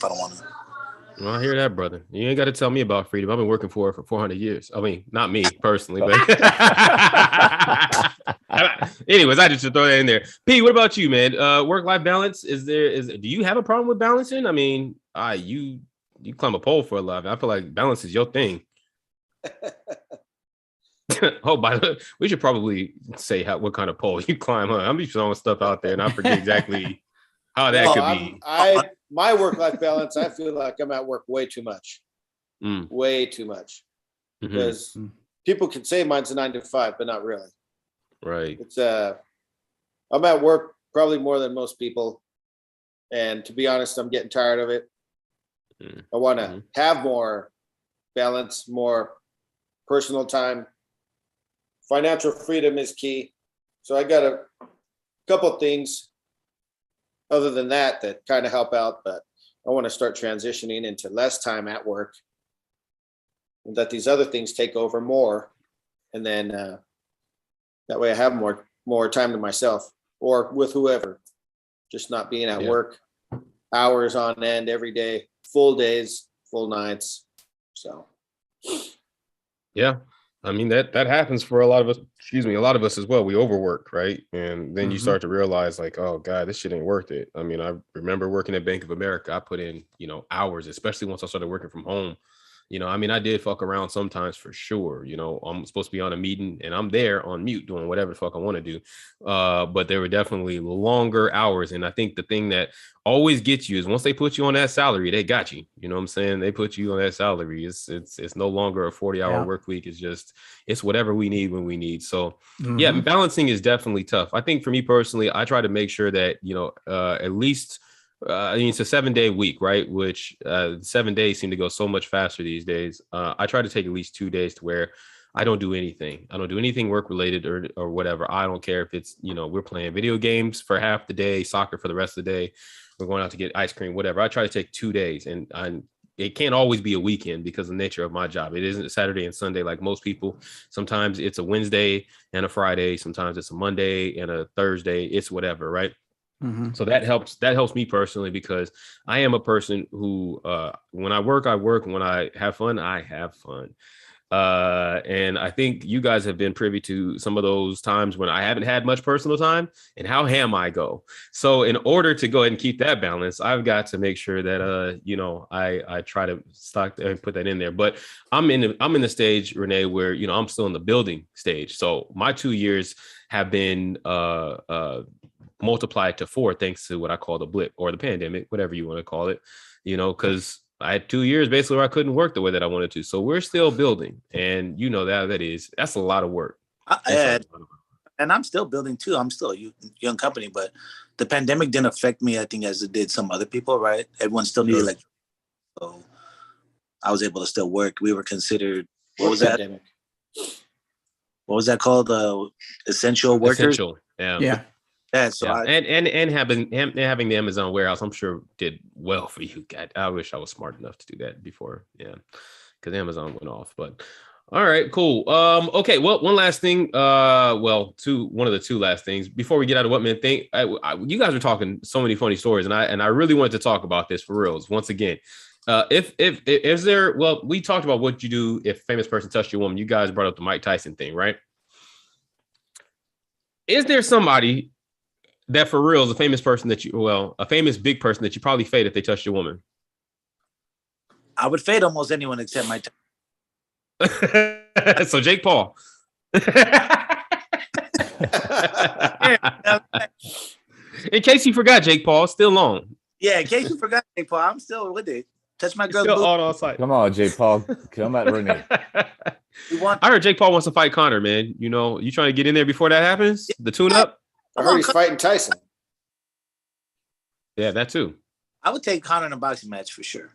don't want to. Well, I hear that, brother. You ain't got to tell me about freedom. I've been working for it for 400 years. I mean, not me personally, but anyways, I just should throw that in there. P, what about you, man? Work-life balance, do you have a problem with balancing? I mean, you climb a pole for a living. I feel like balance is your thing. Oh, by the way, we should probably say what kind of pole you climb. Huh? I'm just throwing stuff out there and I forget exactly how that could be. My work-life balance, I feel like I'm at work way too much. Way too much. Because people can say mine's a 9 to 5, but not really. Right. It's I'm at work probably more than most people. And to be honest, I'm getting tired of it. I want to have more balance, more personal time. Financial freedom is key. So I got a couple things other than that kind of help out, but I want to start transitioning into less time at work and let these other things take over more. And then that way I have more time to myself or with whoever, just not being at work hours on end every day, full days, full nights. So. Yeah. I mean, that happens for a lot of us as well. We overwork, right? And then you start to realize like, oh God, this shit ain't worth it. I mean, I remember working at Bank of America. I put in, you know, hours, especially once I started working from home. You know, I mean, I did fuck around sometimes for sure. You know, I'm supposed to be on a meeting and I'm there on mute doing whatever the fuck I want to do. But there were definitely longer hours. And I think the thing that always gets you is once they put you on that salary, they got you. You know what I'm saying? They put you on that salary. It's no longer a 40-hour work week. It's whatever we need when we need. So yeah, balancing is definitely tough. I think for me personally, I try to make sure that, you know, at least I mean, it's a 7-day week, right? Which 7 days seem to go so much faster these days. I try to take at least 2 days to where I don't do anything. I don't do anything work related or whatever. I don't care if it's, we're playing video games for half the day, soccer for the rest of the day. We're going out to get ice cream, whatever. I try to take 2 days, and it can't always be a weekend because of the nature of my job. It isn't a Saturday and Sunday like most people. Sometimes it's a Wednesday and a Friday. Sometimes it's a Monday and a Thursday. It's whatever, right? Mhm. So that helps me personally because I am a person who, when I work, I work. When I have fun, I have fun. And I think you guys have been privy to some of those times when I haven't had much personal time and how ham I go. So in order to go ahead and keep that balance, I've got to make sure that, I try to stock and put that in there. But I'm in the stage, Renee, where, I'm still in the building stage. So my 2 years have been, multiplied to 4 thanks to what I call the blip or the pandemic, whatever you want to call it, because I had 2 years basically where I couldn't work the way that I wanted to. So we're still building, and that's a lot of work. And I'm still building too. I'm still a young company, but the pandemic didn't affect me, I think, as it did some other people, right? Everyone still needed electricity. So I was able to still work. We were considered, what was that? What was that called? Essential workers? Essential, yeah. Yeah. Yeah, so and having the Amazon warehouse, I'm sure did well for you. God, I wish I was smart enough to do that before, because Amazon went off. But all right, cool. Okay, well, one last thing. One of the two last things before we get out of what men think. You guys are talking so many funny stories, and I really wanted to talk about this for reals once again. We talked about what you do if a famous person touched your woman. You guys brought up the Mike Tyson thing, right? Is there somebody that for real is a famous person a famous big person that you probably fade if they touched your woman? I would fade almost anyone except my. So Jake Paul. In case you forgot, Jake Paul, still on. Yeah, in case you forgot, Jake Paul, I'm still with it. Touch my girl's Still boob. on site. Come on, Jay Paul. Come at Renee. I heard Jake Paul wants to fight Connor, man. You trying to get in there before that happens? The tune-up? I heard he's fighting Tyson. Yeah, that too. I would take Connor in a boxing match for sure.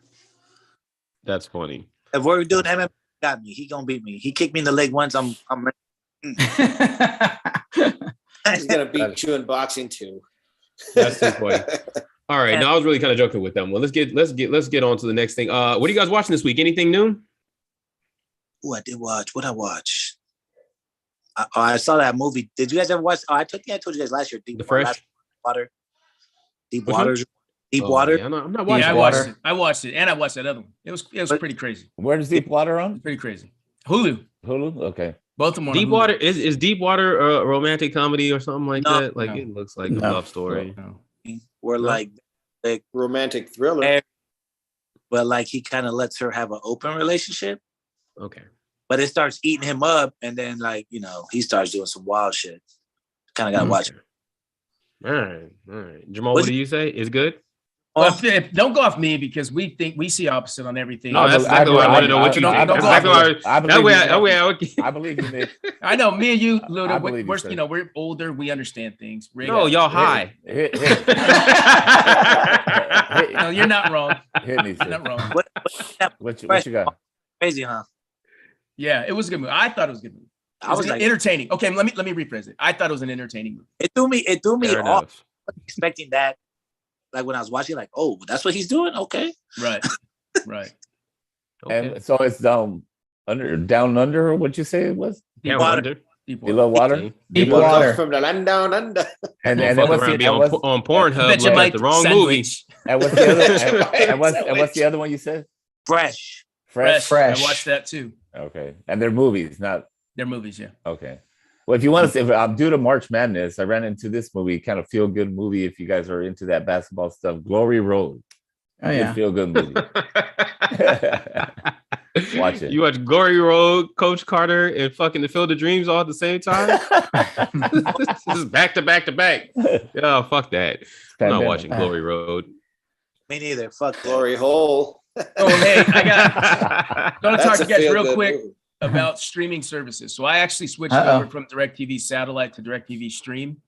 That's funny. If we're doing MMA, got me. He gonna beat me. He kicked me in the leg once. I'm He's gonna beat you in boxing too. That's too funny. All right, now I was really kind of joking with them. Well, let's get on to the next thing. What are you guys watching this week? Anything new? Oh, I did watch. What I watch? I saw that movie. Did you guys ever watch? I told you guys last year. The Fresh? Water. Deep Which Water. one? Deep Water. Yeah, I'm not watching. Yeah, I Water. watched it. I watched it, and I watched that other one. It was pretty crazy. Where's Deep Water on? Pretty crazy. Hulu. Hulu? Okay. Both of them on Deep Hulu. Water is Deep Water a romantic comedy or something like No. that? Like No. it looks like a No. love story. No. Where like Romantic thriller. And- but like he kind of lets her have an open relationship, Okay. but it starts eating him up, and then he starts doing some wild shit. Kind of gotta watch it. All right. Jamal, What's what do you say? Is good? Well, don't go off me because we see opposite on everything. No, that's exactly what I want to know. What you don't- think? don't That's go off exactly me. why. I That believe way, you. I I believe you, Nick. I know me and you, I Luda, believe you, we're sir. we're older. We understand things. no, y'all high. Hit No, you're not wrong. me, You're sir. not wrong. What you got? Crazy, huh? Yeah, it was a good movie. I thought it was a good movie. I was like, entertaining. Okay, let me rephrase it. I thought it was an entertaining movie. it threw me Fair off. enough. Expecting that, like when I was watching, like, oh, that's what he's doing. Okay. Right. Right. Okay. And so it's down under, what you say it was? Yeah, Water. Wonder. Deep Below water? See? Deep Welcome Water. from the land down under. And Don't then fuck what's around, the, be and on, what's, on Pornhub. Bet you Look might at the wrong movie. sandwich. and what's the other and what's the other one you said? Fresh. Fresh. Fresh. I watched that too. Okay. And they're movies, not They're movies, yeah. okay. Well, if you want to say, due to March Madness, I ran into this movie, kind of feel good movie. If you guys are into that basketball stuff, Glory Road. Oh yeah. Feel good movie. Watch it. You watch Glory Road, Coach Carter, and fucking The Field of Dreams all at the same time? This is back to back to back. Yeah, fuck that. I'm not watching Glory Road. Me neither. Fuck Glory hole. Oh, hey, I got going to talk That's to a you guys real feel-good quick movie. about streaming services. So I actually switched Uh-oh. over from DirecTV satellite to DirecTV stream.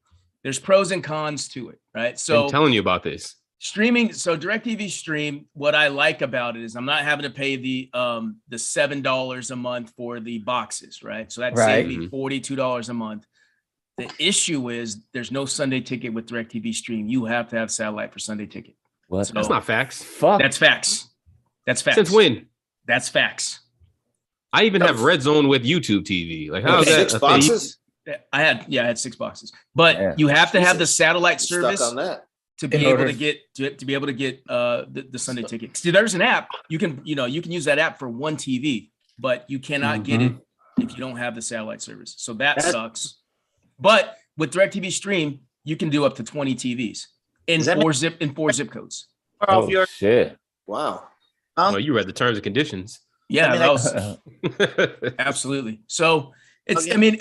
There's pros and cons to it, right? So So telling you about this. Streaming, so DirecTV Stream, what I like about it is I'm not having to pay the $7 a month for the boxes, right? So that Right. saved me $42 a month. The issue is there's no Sunday ticket with DirecTV Stream. You have to have satellite for Sunday ticket. What? So- That's not facts. Fuck. That's facts. That's facts. Since when? That's facts. I even have Red Zone with YouTube TV. Like, how is that? 6 a thing? boxes? I had 6 boxes, but Yeah. you have to have the Jesus. satellite Stuck service on that. to be In able order- to get the Sunday ticket. See, there's an app you can use that app for one TV, but you cannot get it if you don't have the satellite service. So that sucks. But with DirecTV Stream, you can do up to 20 TVs in Does that four zip codes. Off Oh, your shit. Wow. Well, you read the terms and conditions. Yeah, I mean, that was absolutely. So it's Okay. I mean,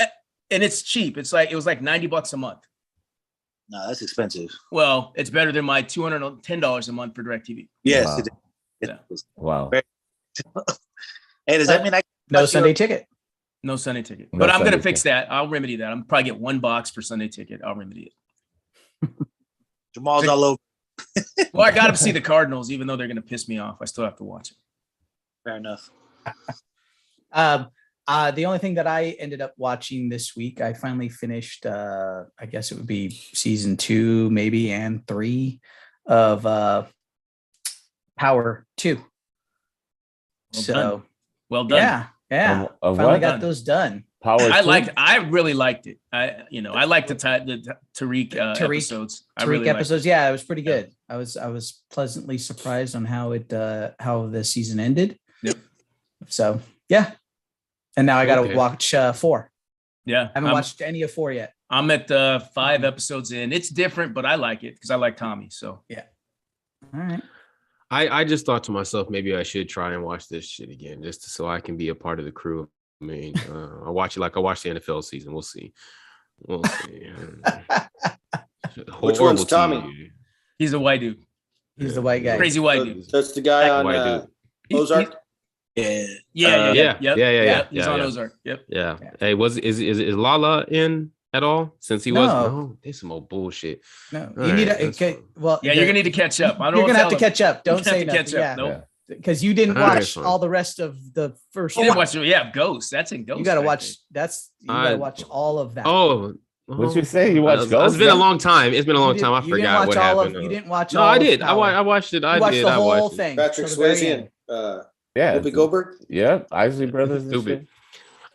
and it's cheap. It was like $90 a month. No, that's expensive. Well, it's better than my $210 a month for DirecTV. Yes. Wow. It is. Wow. Hey, does that mean I No watch your- Sunday ticket. No Sunday ticket. No But I'm Sunday gonna fix ticket. that. I'll remedy that. I'm probably get one box for Sunday ticket. I'll remedy it. Jamal's all over? Well, I gotta see the Cardinals, even though they're gonna piss me off. I still have to watch it. Fair enough. The only thing that I ended up watching this week, I finally finished, I guess it would be season 2, maybe, and 3 of Power 2. Well So done. Well done. yeah, Of finally what? got those done. Power. I really liked it. I liked the Tariq episodes. I Tariq really liked episodes, yeah, it was pretty good. I was pleasantly surprised on how the season ended. Yep. So yeah, and now I got to Okay. watch 4. Yeah. I haven't watched any of 4 yet. I'm at 5 episodes in. It's different, but I like it because I like Tommy. So All right. I just thought to myself, maybe I should try and watch this shit again, just so I can be a part of the crew. I mean, I watch it like I watched the NFL season. We'll see. We'll see. Which Horrible one's Tommy? TV. he's a white dude. He's the white guy. Crazy white dude. That's the guy on White dude. Ozark. Yeah. Yeah. Yeah. He's on Ozark. Yep. Yeah. Yeah. Hey, is Lala in at all? Since he was No. there's some old bullshit. No, All you need right, to. that's Okay, fine. well, Yeah, you're gonna need to catch up. I don't You're gonna have to tell him. catch up. Don't You're gonna say have to nothing. catch up. Yeah, Nope. because you didn't All right, watch fine. all the rest of the first. You didn't one. watch it. Yeah, Ghost. That's in Ghost. You got to right watch. there. You got I- to watch all of that. Oh, What'd you say? You watched Ghost? It's been a long time. It's been a You long didn't- time. I you didn't forgot watch what all happened. You didn't watch. No, all I of did. Power. I watched it. I You watched did. the I whole watched it. thing. Patrick till the very Swayze end. and Yeah. Whoopi Goldberg. Yeah. Isley Brothers. and Stupid. shit.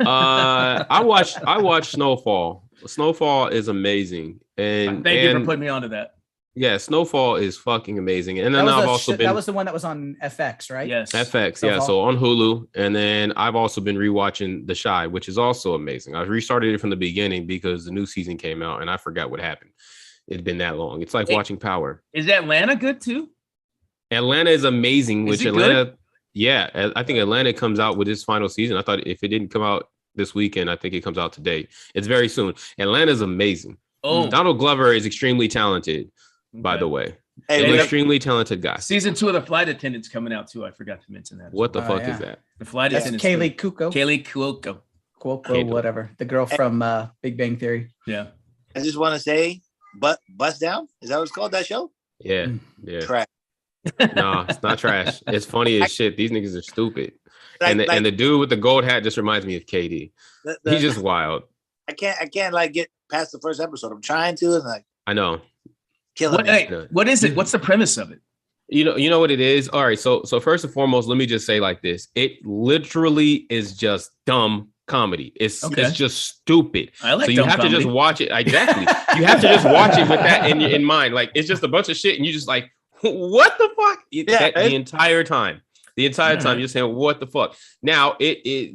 I watched Snowfall. Snowfall is amazing, and Thank you for putting me onto that. yeah, Snowfall is fucking amazing. And then That was, I've the also sh- been that was the one that was on FX, right? Yes. FX, yeah. Snowfall. So on Hulu, and then I've also been rewatching The Shy, which is also amazing. I restarted it from the beginning because the new season came out, and I forgot what happened. It's been that long. It's like Hey. watching Power. Is Atlanta good too? Atlanta is amazing. Is Which it Atlanta, yeah, I think Atlanta comes out with its final season. I thought if it didn't come out this weekend, I think it comes out today. It's very soon. Atlanta is amazing. Oh, Donald Glover is extremely talented, by the way. Hey, He's an look- extremely talented guy. season 2 of The Flight Attendant's coming out too. I forgot to mention that. as What the well. fuck yeah. is that? The Flight That's Attendant. Kaylee Kuko, Kaylee Cuoco. Cuoco, whatever. The girl from Big Bang Theory. Yeah. I just want to say, Bust Down? Is that what it's called, that show? Yeah, Mm. yeah. Trash. No, it's not trash. It's funny as shit. These niggas are stupid. Like, And like, the dude with the gold hat just reminds me of KD. He's just wild. I can't like get past the first episode. I'm trying to, and like I know. killing What, me. hey, what is it? What's the premise of it? You know what it is? All right. So first and foremost, let me just say like this. It literally is just dumb comedy. It's Okay. just stupid. I like So you dumb have to just comedy. watch it. Exactly. You have to just watch it with that in mind. Like it's just a bunch of shit, and you just like, what the fuck? The entire time. The entire time Alright. you're saying, what the fuck? Now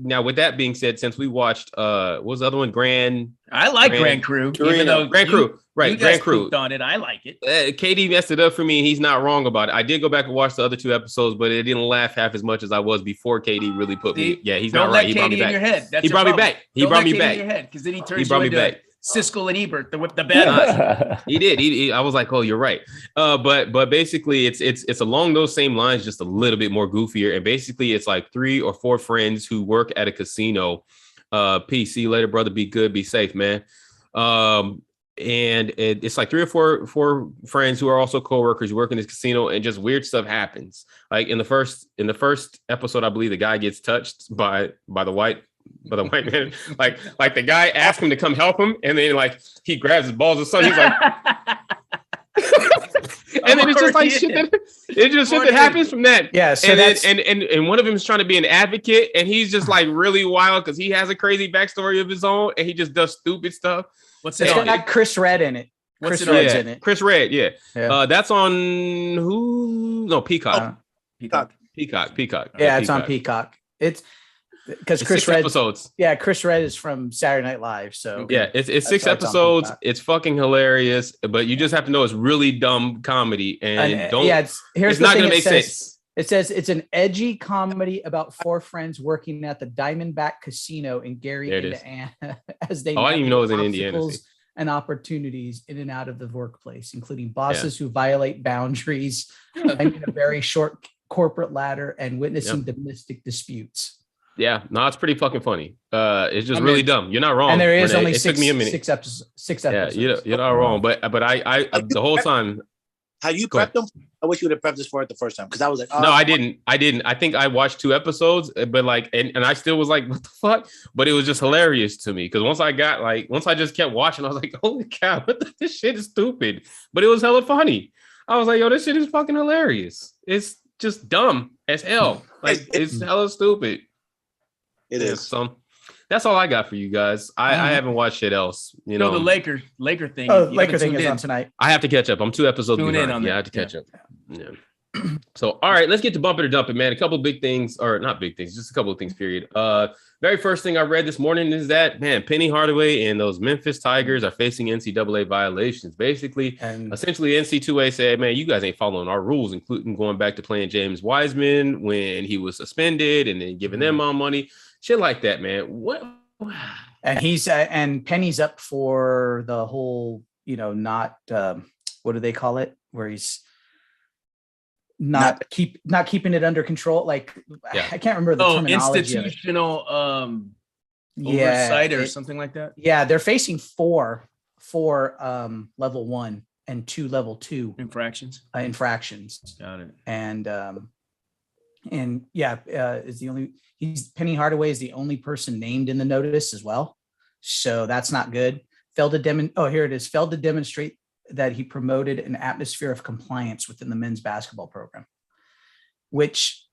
now with that being said, since we watched what was the other one? Grand I like Grand- Grand Crew. Torino. Even though Grand you- Crew. Right, you guys Grand Crew. pooped on it. I like it. KD messed it up for me, and he's not wrong about it. I did go back and watch the other 2 episodes, but it didn't laugh half as much as I was before KD really put me. See? Yeah, he's Don't not let right. He brought Katie me in your back. head. That's He your brought me problem. back. He Don't brought let me Katie in back. your head because then he turns brought you me into back. Siskel and Ebert, the bad guys. He did. I was like, oh, you're right. But basically, it's along those same lines, just a little bit more goofier. And basically, it's like 3 or 4 friends who work at a casino. Peace. See you later, brother. Be good. Be safe, man. and it's like 3 or 4 friends who are also coworkers who work in this casino, and just weird stuff happens. Like in the first episode, I believe the guy gets touched by the white man. like the guy asked him to come help him, and then like he grabs his balls or something. He's like, and then it's just like shit that happens from that. Yeah. So and that's then, and one of them is trying to be an advocate, and he's just like really wild because he has a crazy backstory of his own, and he just does stupid stuff. What's it's it on? got Chris Red in it. What's Chris it on? Red's Yeah, in it. Chris Red, yeah. Yeah. That's on who? No, Peacock. Peacock. Peacock. Yeah, it's on Peacock. It's because It's Chris 6 Red. episodes. Yeah, Chris Red is from Saturday Night Live. So Yeah, it's 6 why it's on episodes. Peacock. It's fucking hilarious, but you just have to know it's really dumb comedy, and don't. Yeah, here's it's the not thing gonna it make says. sense. It says it's an edgy comedy about 4 friends working at the Diamondback Casino in Gary, There it is. Indiana, as they Oh, I didn't even know it was in navigate Indiana. obstacles and opportunities in and out of the workplace, including bosses who violate boundaries, climbing a very short corporate ladder, and witnessing domestic disputes. Yeah, no, it's pretty fucking funny. It's just really dumb. You're not wrong. And there is Renee. only It took me a minute. six episodes. Yeah, you're not wrong. But I the whole time. Have you Go ahead. prepped them? I wish you would have prepped this for it the first time because I was like, oh, No, I didn't. I think I watched 2 episodes, but like, and I still was like, what the fuck? But it was just hilarious to me because once I just kept watching, I was like, holy cow, this shit is stupid. But it was hella funny. I was like, yo, this shit is fucking hilarious. It's just dumb as hell. Like, it's hella stupid. It is. So that's all I got for you guys. I haven't watched shit else. You know, the Laker thing. Oh, you Laker haven't thing tuned is in. on tonight. I have to catch up. I'm 2 episodes Tune in behind. on Yeah, I that. have to catch up. Yeah. So, all right, let's get to bumping or dumping, man. A couple of big things, or not big things, just a couple of things, period. Very first thing I read this morning is that, man, Penny Hardaway and those Memphis Tigers are facing NCAA violations. Basically, And essentially, NC2A said, man, you guys ain't following our rules, including going back to playing James Wiseman when he was suspended and then giving them all money. Shit like that, man. What? and he's and Penny's up for the whole, not what do they call it, where he's not keeping it under control. Like I can't remember the terminology. Institutional oversight or something like that. Yeah, they're facing four level 1 and 2 level 2 Infractions. Got it. And is the only Penny Hardaway is the only person named in the notice as well. So that's not good. Failed to demonstrate that he promoted an atmosphere of compliance within the men's basketball program, which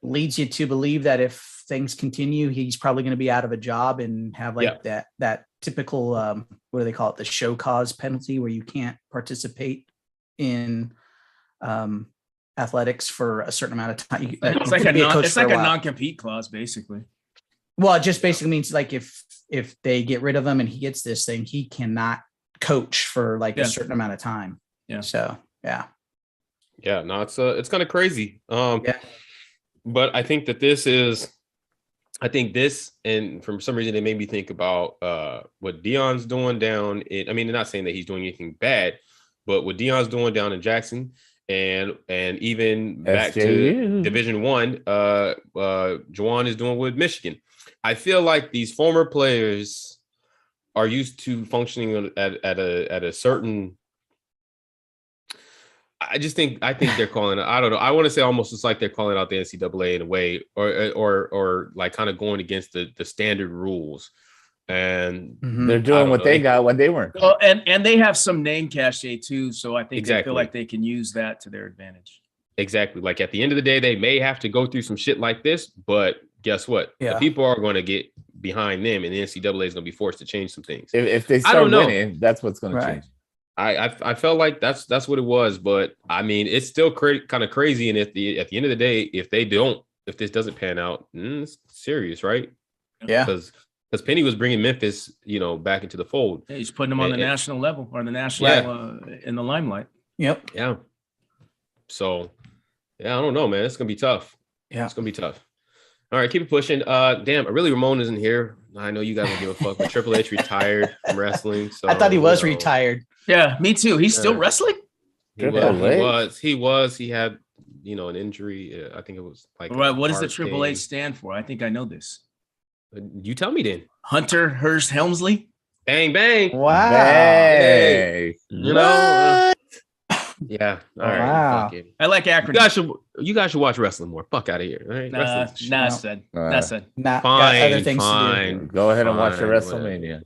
leads you to believe that if things continue, he's probably going to be out of a job and have that typical, what do they call it? The show cause penalty, where you can't participate in athletics for a certain amount of time. It's like a non-compete clause, basically. Well, it just basically means like if they get rid of him and he gets this thing, he cannot coach for a certain amount of time. Yeah. So yeah. Yeah, no, it's kind of crazy. But I think that this, and from some reason it made me think about what Deion's doing down in, I mean, they're not saying that he's doing anything bad, but what Deion's doing down in Jackson and even back to Division I, Juwan is doing with Michigan. I feel like these former players are used to functioning at a certain. I think they're calling it. I don't know. I want to say almost it's like they're calling out the NCAA in a way, or like kind of going against the standard rules, and they're doing what they got when they weren't. Well, and they have some name cachet too, so I think they feel like they can use that to their advantage. Exactly. Like at the end of the day, they may have to go through some shit like this, but guess what? The people are going to get behind them, and the NCAA is going to be forced to change some things. If they start winning, that's what's going to change. I felt like that's what it was, but I mean, it's still kind of crazy. And at the end of the day, if this doesn't pan out, it's serious, right? Yeah. Because Penny was bringing Memphis, back into the fold. Yeah, he's putting them on the national level or the national in the limelight. Yep. Yeah. So, I don't know, man. It's gonna be tough. Yeah, it's gonna be tough. All right, keep it pushing. Damn, really, Ramon isn't here. I know you guys don't give a fuck, but Triple H retired from wrestling. So I thought he was retired. Yeah, me too. He's still wrestling. He was. He had, an injury. I think it was like. Right. What does the Triple H stand for? I think I know this. You tell me then. Hunter Hearst Helmsley. Bang bang. Wow. Hey. You know. Yeah. All right. Wow. Fuck it. I like You acronyms. guys should watch wrestling more. Fuck out of here. All right. Nah, Wrestling's nah, No. said. Uh, Nah, said. Not got other fine. things to Fine. Go ahead and watch the Fine, WrestleMania.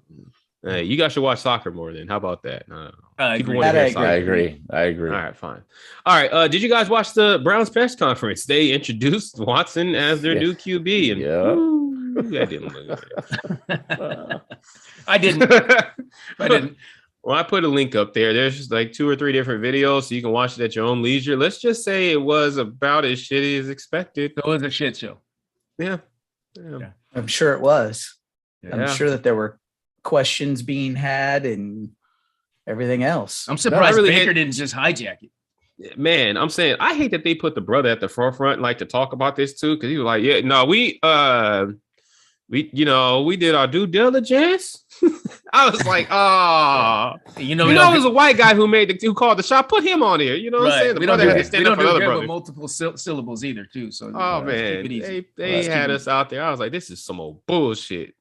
Hey, you guys should watch soccer more then. How about that? I People agree. want to That hear I soccer. I agree. I agree. All right, fine. All right. Did you guys watch the Browns press conference? They introduced Watson as their Yeah. new QB, and Yeah. ooh, that didn't look good. I didn't. I didn't. Well, I put a link up there. There's just like 2 or 3 different videos, so you can watch it at your own leisure. Let's just say it was about as shitty as expected. It was a shit show. Yeah. I'm sure it was. I'm Yeah. sure that there were questions being had and everything else. I'm surprised really Baker hate- didn't just hijack it. Man, I'm saying I hate that they put the brother at the forefront, like to talk about this too, because he was like, "Yeah, no, we did our due diligence." I was like, "Ah, You know, it was a white guy who called the shot. Put him on here." You know what I'm saying? The We don't brother do, had to we stand don't up for do the other good brother. with multiple syllables either, too. So Oh let's man, keep it easy. they Let's keep had it us out there. I was like, "This is some old bullshit."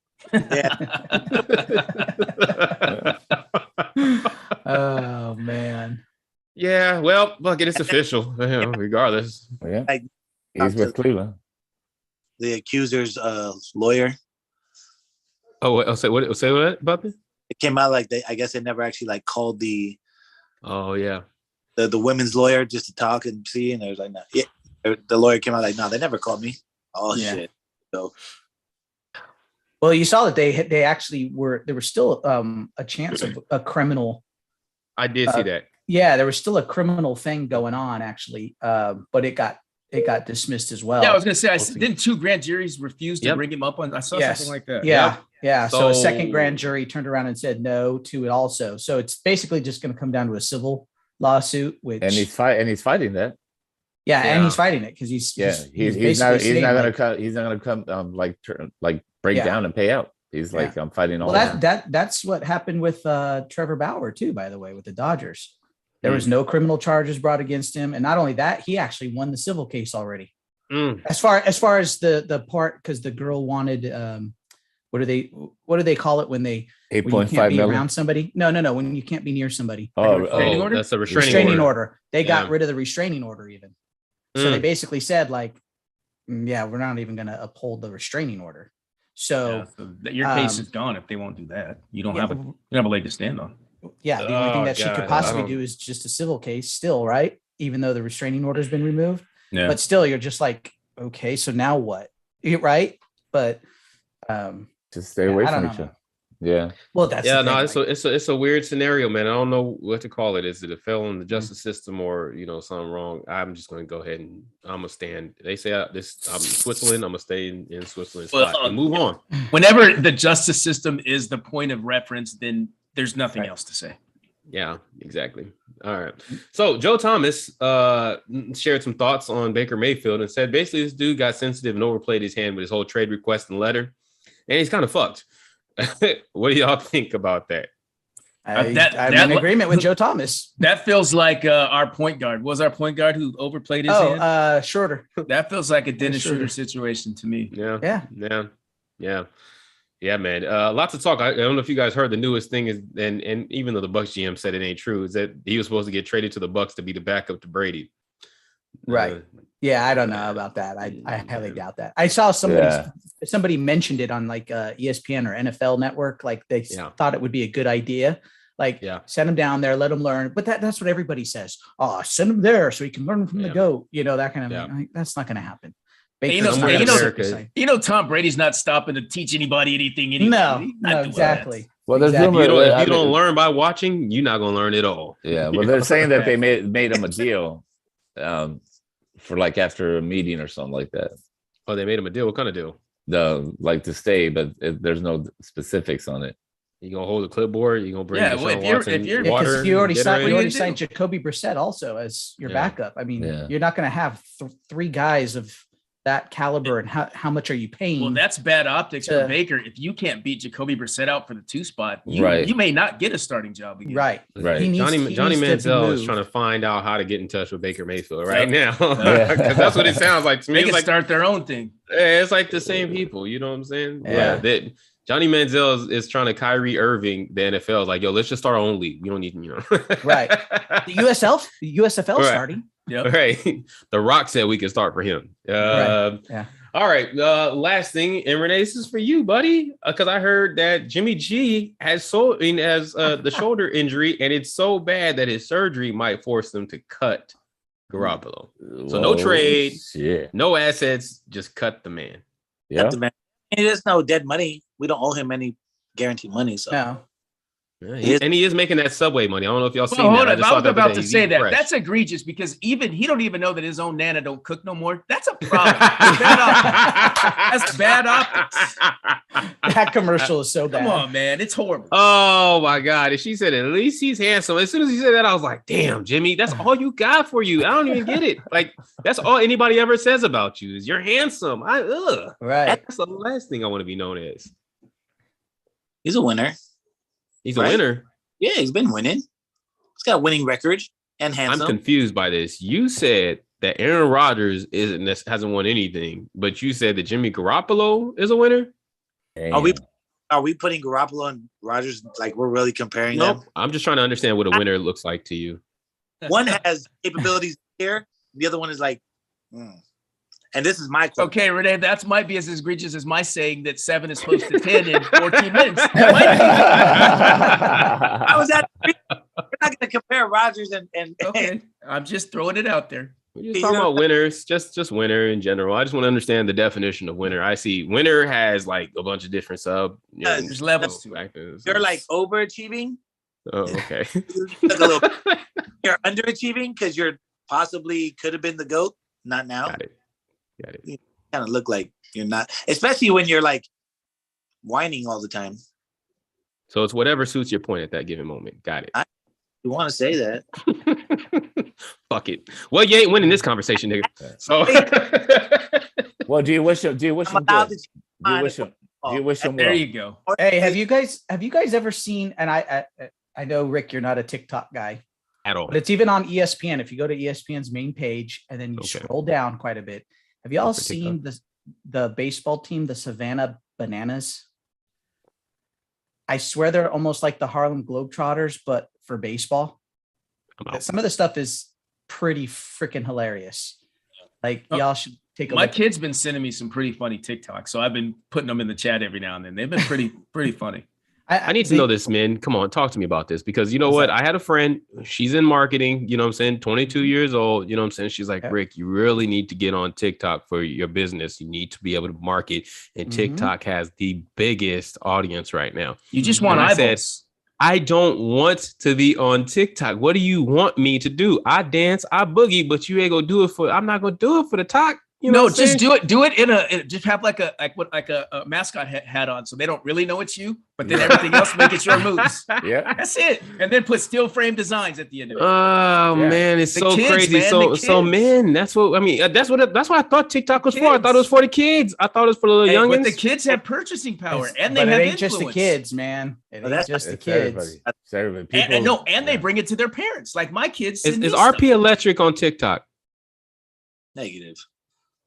Oh man. Yeah, well, fuck it, it's official. Regardless. Yeah. Like, He's with Cleveland. The accuser's lawyer. Oh, say what about this? It came out like I guess they never actually like called the Oh yeah. women's lawyer just to talk and see, and they was like, no, yeah. The lawyer came out like, no, they never called me. Oh Yeah. shit. So Well, you saw that they actually were there was still a chance of a criminal. I did see that. Yeah, there was still a criminal thing going on actually, but it got dismissed as well. Yeah, I was gonna say, We'll see. didn't 2 grand juries refuse to Yep. bring him up on? I saw Yes. something like that. Yeah. Yeah. So a So- second grand jury turned around and said no to it also. So it's basically just going to come down to a civil lawsuit, which And he's fighting that. and Yeah. he's fighting it because he's Yeah. He's basically not saying, gonna like, come like break Yeah. down and pay out. He's Yeah. like, I'm fighting all Well, that. that's what happened with Trevor Bauer too, by the way, with the Dodgers. There Hmm. was no criminal charges brought against him, and not only that, he actually won the civil case already. Mm. As far as the part, because the girl wanted what do they call it when you can't 8.5 be million. around somebody? No, when you can't be near somebody. Oh, restraining oh, order? That's a restraining, Restraining order. order. They got Yeah. rid of the restraining order even. So they Mm. basically said like, yeah, we're not even going to uphold the restraining order. So Your case um, is gone if they won't do that. You don't yeah, have a leg to stand on. yeah, the only thing Oh, that she God, could I possibly don't- do is just a civil case still, right? Even though the restraining order has been removed. Yeah. But still, you're just like, okay, so now what? Right? But just stay away I from don't each know. other. Yeah. well, that's Yeah, the no, thing, it's a weird scenario, man. I don't know what to call it. Is it a fail in the justice system or something wrong? I'm just going to go ahead and I'm gonna stand. They say I'm in Switzerland. I'm gonna stay in Switzerland. Well, Spot and move on. Whenever the justice system is the point of reference, then there's nothing Right. else to say. Yeah, exactly. All right. So Joe Thomas shared some thoughts on Baker Mayfield and said basically this dude got sensitive and overplayed his hand with his whole trade request and letter, and he's kind of fucked. What do y'all think about that? I'm that- in agreement with Joe Thomas. That feels like our point guard. Was our point guard who overplayed his hand? Shorter. That feels like a Dennis Sure. Schroeder situation to me. Yeah, man. Lots of talk. I don't know if you guys heard the newest thing is, and even though the Bucks GM said it ain't true, is that he was supposed to get traded to the Bucks to be the backup to Brady. Right. Yeah, I don't know about that. I highly doubt that. I saw somebody mentioned it on like ESPN or NFL Network. Like they thought it would be a good idea. Like send him down there, let him learn. But that's what everybody says. Oh, send him there so he can learn from the GOAT. That kind of thing. That's not going to happen. Tom Brady's not stopping to teach anybody anything. Anyway. No, exactly. Well, there's Exactly. rumor If you don't learn by watching, you're not gonna learn it all. Yeah, well, they're saying that they made him a deal, for like after a meeting or something like that. Oh, they made him a deal. What kind of deal? To stay, but there's no specifics on it. You gonna hold a clipboard? You gonna bring? Yeah, well, if you're water? You already Gatorade? signed Jacoby Brissett also as your backup. I mean, Yeah. you're not going to have 3 guys of that caliber, and how much are you paying? Well, that's bad optics for Baker. If you can't beat Jacoby Brissett out for the 2 spot, you may not get a starting job again. Right. Right. Johnny needs to Manziel is move. trying to find out how to get in touch with Baker Mayfield right now. Yeah. 'Cause that's what it sounds like to me. They It's can like start their own thing. it's like the same people. You know what I'm saying? Yeah. That Johnny Manziel is trying to Kyrie Irving the NFL. Like, yo, let's just start our own league. We don't need, Right. The USFL Right. starting. Yep. Right. The Rock said we can start for him. Right. Yeah. All right. Last thing, and Renee, this is for you, buddy, because I heard that Jimmy G has the shoulder injury, and it's so bad that his surgery might force them to cut Garoppolo. So no trade, Shit. no assets, just cut the man. Yeah. That's the man. And there's no dead money. We don't owe him any guaranteed money. So No. Yeah, and he is making that Subway money. I don't know if y'all seen Well, hold that. up. just I saw was the other about day. to He's say eating that. fresh. That's egregious because even he don't even know that his own Nana don't cook no more. That's a problem. That's bad optics. That commercial is so bad. Come on, man. It's horrible. Oh my God. And she said, at least he's handsome. As soon as he said that, I was like, damn, Jimmy, that's all you got for you. I don't even get it. Like, that's all anybody ever says about you is you're handsome. Right. That's the last thing I want to be known as. he's a winner. He's a Right. winner. Yeah, he's been winning. He's got a winning record and handsome. I'm confused by this. You said that Aaron Rodgers hasn't won anything, but you said that Jimmy Garoppolo is a winner? Are we putting Garoppolo and Rodgers like we're really comparing Nope. them? I'm just trying to understand what a winner looks like to you. One has capabilities here, the other one is like, and this is my quote. Okay, Renee, that might be as egregious as my saying that 7 is close to 10 in 14 minutes. That might I was at. We're not going to compare Rodgers and be. Okay, I'm just throwing it out there. We're just talking about winners, just winner in general. I just want to understand the definition of winner. I see winner has like a bunch of different There's levels to it. factors. You're like overachieving. Oh, okay. You're underachieving because you're possibly could have been the GOAT. Not now. Got it. Kind of look like you're not, especially when you're like whining all the time. So it's whatever suits your point at that given moment. Got it. You want to say that? Fuck it. Well, you ain't winning this conversation, nigga. So Well, do you wish him? Do you wish I'm him allowed good? to. Do you wish him? Do you wish him There well? you go. Hey, have you guys ever seen? And I know Rick, you're not a TikTok guy, at all. but it's even on ESPN. If you go to ESPN's main page and then you Okay. scroll down quite a bit, have you all For seen the baseball team, the Savannah Bananas? I swear they're almost like the Harlem Globetrotters, but for baseball. I'm out. Some of the stuff is pretty freaking hilarious. Like y'all should take a My look. kid's been sending me some pretty funny TikToks, so I've been putting them in the chat every now and then. They've been pretty funny. I need to know this, man. Come on, talk to me about this because you know What's what? that? I had a friend, she's in marketing, you know what I'm saying? 22 years old, you know what I'm saying? She's like, Yeah. Rick, you really need to get on TikTok for your business. You need to be able to market. And Mhm. TikTok has the biggest audience right now. You just want And I said, eyeballs. I don't want to be on TikTok. What do you want me to do? I dance, I boogie, but you ain't gonna do it I'm not gonna do it for the talk. You know No, what I'm saying? just do it just have like a mascot hat on, so they don't really know it's you, but then everything else make it your moves. Yeah. That's it. And then put steel frame designs at the end of it. Oh Yeah. man, it's The so kids, crazy. man, So the so kids. man, that's what I mean. That's what I thought TikTok was for. I thought it Kids. was for the kids. I thought it was for the little Hey, youngins. but the kids have purchasing power, It's- and they but have it ain't just the influence. kids, man. It ain't that's- just the It's kids. everybody. It's everybody. And no, People- they yeah. bring it to their parents. Like my kids. is send me is stuff. RP Electric on TikTok? Negative.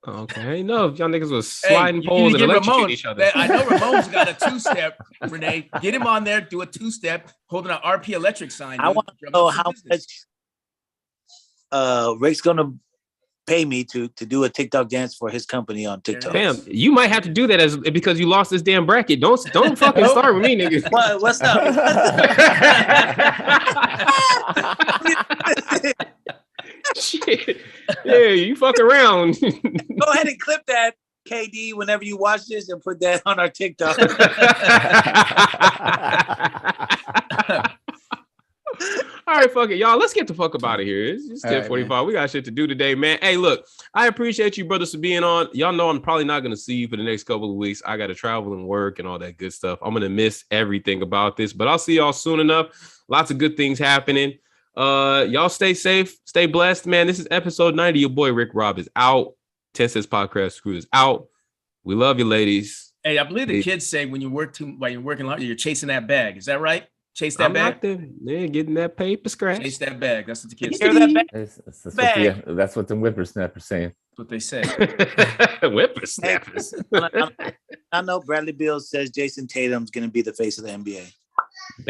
Okay, I didn't know if y'all niggas was Hey, sliding you poles need and to get electrocuting Ramon. each other. I know Ramon's got a two-step. Renee, get him on there. Do a two-step, holding an RP Electric sign. I dude. want to Drum know up some how business. much Rick's gonna pay me to do a TikTok dance for his company on TikTok. Damn, you might have to do that because you lost this damn bracket. Don't fucking start with me, nigga. What's up? Shit. Yeah, you fuck around. Go ahead and clip that, KD, whenever you watch this, and put that on our TikTok. All right, fuck it, y'all. Let's get the fuck up out of here. It's All right, 10:45. We got shit to do today, man. Hey, look, I appreciate you, brothers, for being on. Y'all know I'm probably not gonna see you for the next couple of weeks. I got to travel and work and all that good stuff. I'm gonna miss everything about this, but I'll see y'all soon enough. Lots of good things happening. Y'all stay safe, stay blessed, man. This is episode 90. Your boy Rick Rob is out. 10 Cents Podcast Crew is out. We love you, ladies. Hey, I believe the Hey. kids say when you work while you're working hard, you're chasing that bag. Is that right? Chase that I'm bag. out there, yeah, getting that paper scratch. Chase that bag. That's what the kids Hear say. that back? That's Bag. that's what the whippersnappers saying. That's what they say. Whippersnappers. I'm I know Bradley Beal says Jason Tatum's going to be the face of the NBA.